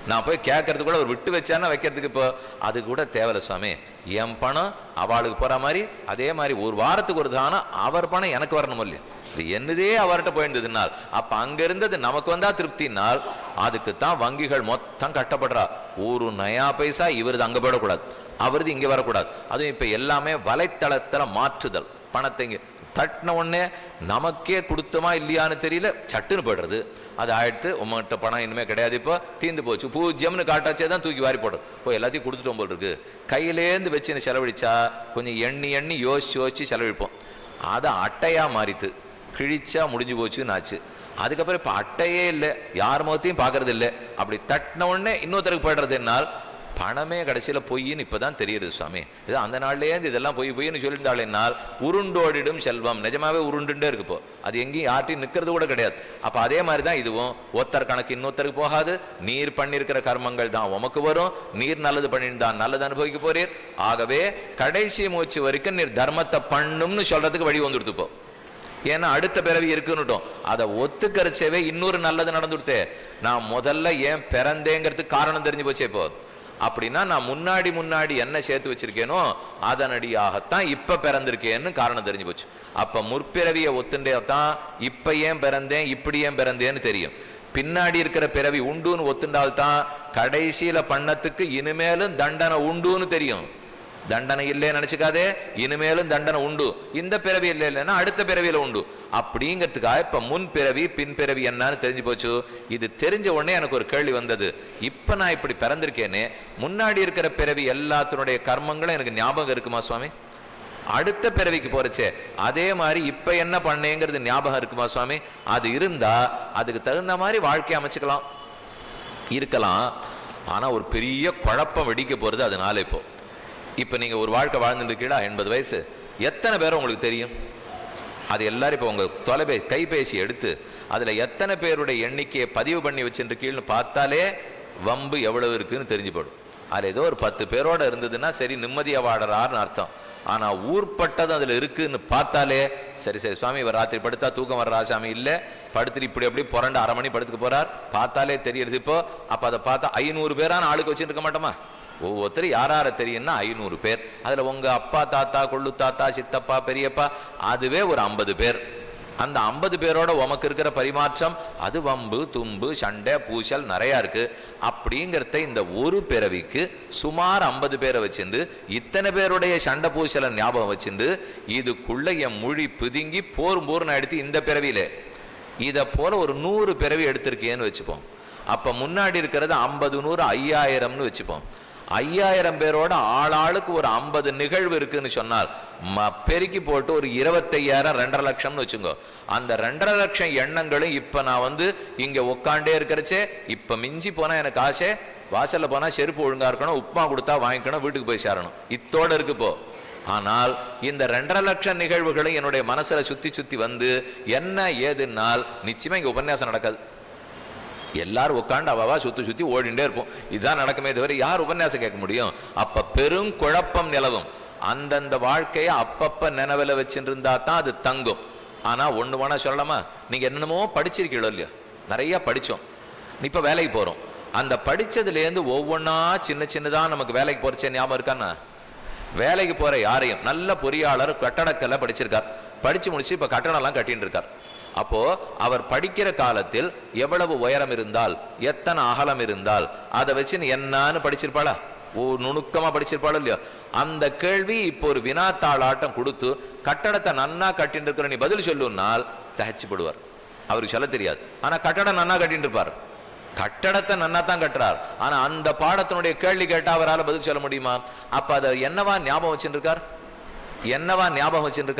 [SPEAKER 1] நான் போய் கேட்கறது கூட ஒரு விட்டு வச்சானா வைக்கிறதுக்கு இப்போ அது கூட தேவையில்ல சுவாமி, என் பணம் அவளுக்கு போற மாதிரி அதே மாதிரி ஒரு வாரத்துக்கு ஒரு தானம் அவர் பணம் எனக்கு வரணும் இல்லையா, இது என்னதே அவர்கிட்ட போயிருந்ததுனால் அப்ப அங்க இருந்தது நமக்கு வந்தா திருப்தினால் அதுக்குத்தான் வங்கிகள் மொத்தம் கட்டப்படுறா. ஒரு நயா பைசா இவரது அங்க போயிடக்கூடாது, அவரது இங்க வரக்கூடாது. அதுவும் இப்ப எல்லாமே வலைத்தளத்துல மாற்றுதல். பணத்தை இங்க தட்டின உடனே நமக்கே கொடுத்தோமா இல்லையான்னு தெரியல, சட்டுன்னு போய்டுறது. அது ஆயிடுத்து, உங்கள்கிட்ட பணம் இனிமே கிடையாது, இப்போ தீர்ந்து போச்சு, பூஜ்யம்னு காட்டாச்சே தான் தூக்கி வாரி போடுறது. இப்போ எல்லாத்தையும் கொடுத்துட்டோம் போல் இருக்கு. கையிலேருந்து வச்சு செலவழிச்சா கொஞ்சம் எண்ணி யோசிச்சு செலவழிப்போம். அதை அட்டையா மாறித்து கிழிச்சா முடிஞ்சு போச்சுன்னு ஆச்சு. அதுக்கப்புறம் இப்ப அட்டையே இல்லை, யார் முகத்தையும் பாக்குறது இல்லை. அப்படி தட்டின உடனே இன்னொருத்தருக்கு போயிடுறது. என்னால் பணமே கடைசியில பொய்ன்னு இப்பதான் தெரியுது சுவாமி. இது அந்த நாள்லயே இதெல்லாம் பொய்ன்னு சொல்லிட்டாள். உருண்டோடிடும் செல்வம் நிஜமாவே உருண்டுட்டே இருக்குப்போ, அது எங்கேயும் யார்ட்டையும் நிக்கிறது கூட கிடையாது. அப்ப அதே மாதிரிதான் இதுவும் ஒருத்தர் கணக்கு இன்னொருத்தருக்கு போகாது. நீர் பண்ணிருக்கிற கர்மங்கள் தான் உமக்கு வரும். நீர் நல்லது பண்ணிட்டு தான் நல்லது அனுபவிக்க போறீர். ஆகவே கடைசி மூச்சு வரைக்கும் நீர் தர்மத்தை பண்ணும்னு சொல்றதுக்கு வழி வந்துடுத்துப்போ. ஏன்னா அடுத்த பிறவி இருக்குன்னுட்டோம், அதை ஒத்துக்கரிச்சவே இன்னொரு நல்லது நடந்துடுத்தே. நான் முதல்ல ஏன் பிறந்தேங்கிறதுக்கு காரணம் தெரிஞ்சு போச்சே. இப்போ அப்படின்னா நான் முன்னாடி என்ன சேர்த்து வச்சிருக்கேனோ அதனடியாகத்தான் இப்ப பிறந்திருக்கேன்னு காரணம் தெரிஞ்சு போச்சு. அப்ப முற்பிறவியை ஒத்துண்டே தான் இப்ப ஏன் பிறந்தேன் இப்படி ஏன் பிறந்தேன்னு தெரியும். பின்னாடி இருக்கிற பிறவி உண்டுன்னு ஒத்துண்டால்தான் கடைசியில பண்ணத்துக்கு இனிமேலும் தண்டனை உண்டுன்னு தெரியும். தண்டனை இல்லைன்னு நினைச்சுக்காதே, இனிமேலும் தண்டனை உண்டு. இந்த பிறவி இல்லைன்னா அடுத்த பிறவியில உண்டு. அப்படிங்கிறதுக்காக இப்ப முன் பிறவி பின் பிறவி என்னன்னு தெரிஞ்சு போச்சு. இது தெரிஞ்ச உடனே எனக்கு ஒரு கேள்வி வந்தது, இப்ப நான் இப்படி பிறந்திருக்கேனே, முன்னாடி இருக்கிற பிறவி எல்லாத்தினுடைய கர்மங்களும் எனக்கு ஞாபகம் இருக்குமா சுவாமி? அடுத்த பிறவிக்கு போறச்சே அதே மாதிரி இப்ப என்ன பண்ணேங்கிறது ஞாபகம் இருக்குமா சுவாமி? அது இருந்தா அதுக்கு தகுந்த மாதிரி வாழ்க்கை அமைச்சுக்கலாம் இருக்கலாம். ஆனா ஒரு பெரிய குழப்பம் வெடிக்க போறது அதனால. இப்போ நீங்க ஒரு வாழ்க்கை வாழ்ந்துட்டு இருக்கீங்களா, 80 வயசு, எத்தனை பேர் உங்களுக்கு தெரியும்? அது எல்லாரும் இப்போ உங்க கைபேசி எடுத்து அதுல எத்தனை பேருடைய எண்ணிக்கையை பதிவு பண்ணி வச்சுருக்கீங்கன்னு பார்த்தாலே வம்பு எவ்வளவு இருக்குன்னு தெரிஞ்சு போடும். அதுல ஏதோ ஒரு 10 பேரோட இருந்ததுன்னா சரி நிம்மதியா வாடுறாருன்னு அர்த்தம். ஆனா ஊர்பட்டது அதுல இருக்குன்னு பார்த்தாலே சரி சுவாமி இவர் ராத்திரி படுத்தா தூக்கம் வர்ற சாமி இல்ல, படுத்துட்டு இப்படி எப்படி புரண்டு 1/2 மணி படுத்துக்க போறார், பார்த்தாலே தெரியுது. இப்போ அப்ப அதை பார்த்தா 500 பேரான ஆளுக்கு வச்சுட்டு இருக்க மாட்டோமா? ஒவ்வொருத்தர் யாரார தெரியும்னா 500 பேர். அதுல உங்க அப்பா தாத்தா கொள்ளு தாத்தா சித்தப்பா பெரியப்பா அதுவே ஒரு 50 பேர். அந்த 50 பேரோட உமக்கு இருக்கிற பரிமாற்றம் அது வம்பு தும்பு சண்டை பூசல் நிறையா இருக்கு. அப்படிங்கிறத இந்த ஒரு பிறவிக்கு சுமார் 50 பேரை வச்சிருந்து இத்தனை பேருடைய சண்டை பூசலை ஞாபகம் வச்சிருந்து இதுக்குள்ள என் மொழி பிதுங்கி போர்னு எடுத்து இந்த பிறவியில இதை போல ஒரு 100 பிறவி எடுத்திருக்கேன்னு வச்சுப்போம். அப்ப முன்னாடி இருக்கிறது 50 100 5000ன்னு வச்சுப்போம். 5000 பேரோட ஆளாளுக்கு ஒரு 50 நிகழ்வு இருக்குன்னு சொன்னால் பெருக்கி போட்டு ஒரு 25,000 2.5 லட்சம்னு வச்சுங்க. அந்த 2.5 லட்சம் எண்ணங்களும் இப்ப நான் இங்க உட்காண்டே இருக்கிறச்சே இப்ப மிஞ்சி போனா எனக்கு ஆசை வாசல்ல போனா செருப்பு ஒழுங்கா இருக்கணும், உப்புமா கொடுத்தா வாங்கிக்கணும், வீட்டுக்கு போய் சேரணும், இத்தோட இருக்கு போ. ஆனால் இந்த 2.5 லட்சம் நிகழ்வுகளும் என்னுடைய மனசுல சுத்தி சுத்தி என்ன ஏதுன்னால் நிச்சயமா இங்க உபன்யாசம் நடக்காது. எல்லாரும் உட்காந்து அவவா சுத்தி ஓடிண்டே இருப்போம். இதுதான் நடக்குமே தவிர யார் உபன்யாசம் கேட்க முடியும்? அப்ப பெரும் குழப்பம் நிலவும். அந்தந்த வாழ்க்கையை அப்பப்ப நினைவுல வச்சுருந்தா தான் அது தங்கும். ஆனா ஒண்ணு வேணா சொல்லலாமா, நீங்க என்னென்னமோ படிச்சிருக்கீங்களோ இல்லையோ, நிறைய படிச்சோம், இப்ப வேலைக்கு போறோம். அந்த படிச்சதுல இருந்து ஒவ்வொன்னா சின்னதா நமக்கு வேலைக்கு போறச்சே ஞாபகம் இருக்கான்னா? வேலைக்கு போற யாரையும் நல்ல பொறியாளர் கட்டடக்கல்ல படிச்சிருக்கார், படிச்சு முடிச்சு இப்ப கட்டடம் எல்லாம் கட்டின்னு இருக்கார். அப்போ அவர் படிக்கிற காலத்தில் எவ்வளவு உயரம் இருந்தால் எத்தனை அகலம் இருந்தால் அதை வச்சு என்னன்னு படிச்சிருப்பாளா? நுணுக்கமா படிச்சிருப்பாளோ இல்லையோ? அந்த கேள்வி இப்போ ஒரு வினாத்தாளாட்டம் கொடுத்து கட்டடத்தை நன்னா கட்டின்னு இருக்கிற நீ பதில் சொல்லுனால் தகச்சுப்படுவார். அவருக்கு சொல்ல தெரியாது, ஆனா கட்டடம் நன்னா கட்டின்னு இருப்பார். கட்டடத்தை நன்னா தான் கட்டுறார், ஆனா அந்த பாடத்தினுடைய கேள்வி கேட்டா அவரால் பதில் சொல்ல முடியுமா? அப்ப அதை என்னவா ஞாபகம் வச்சுருக்கார்?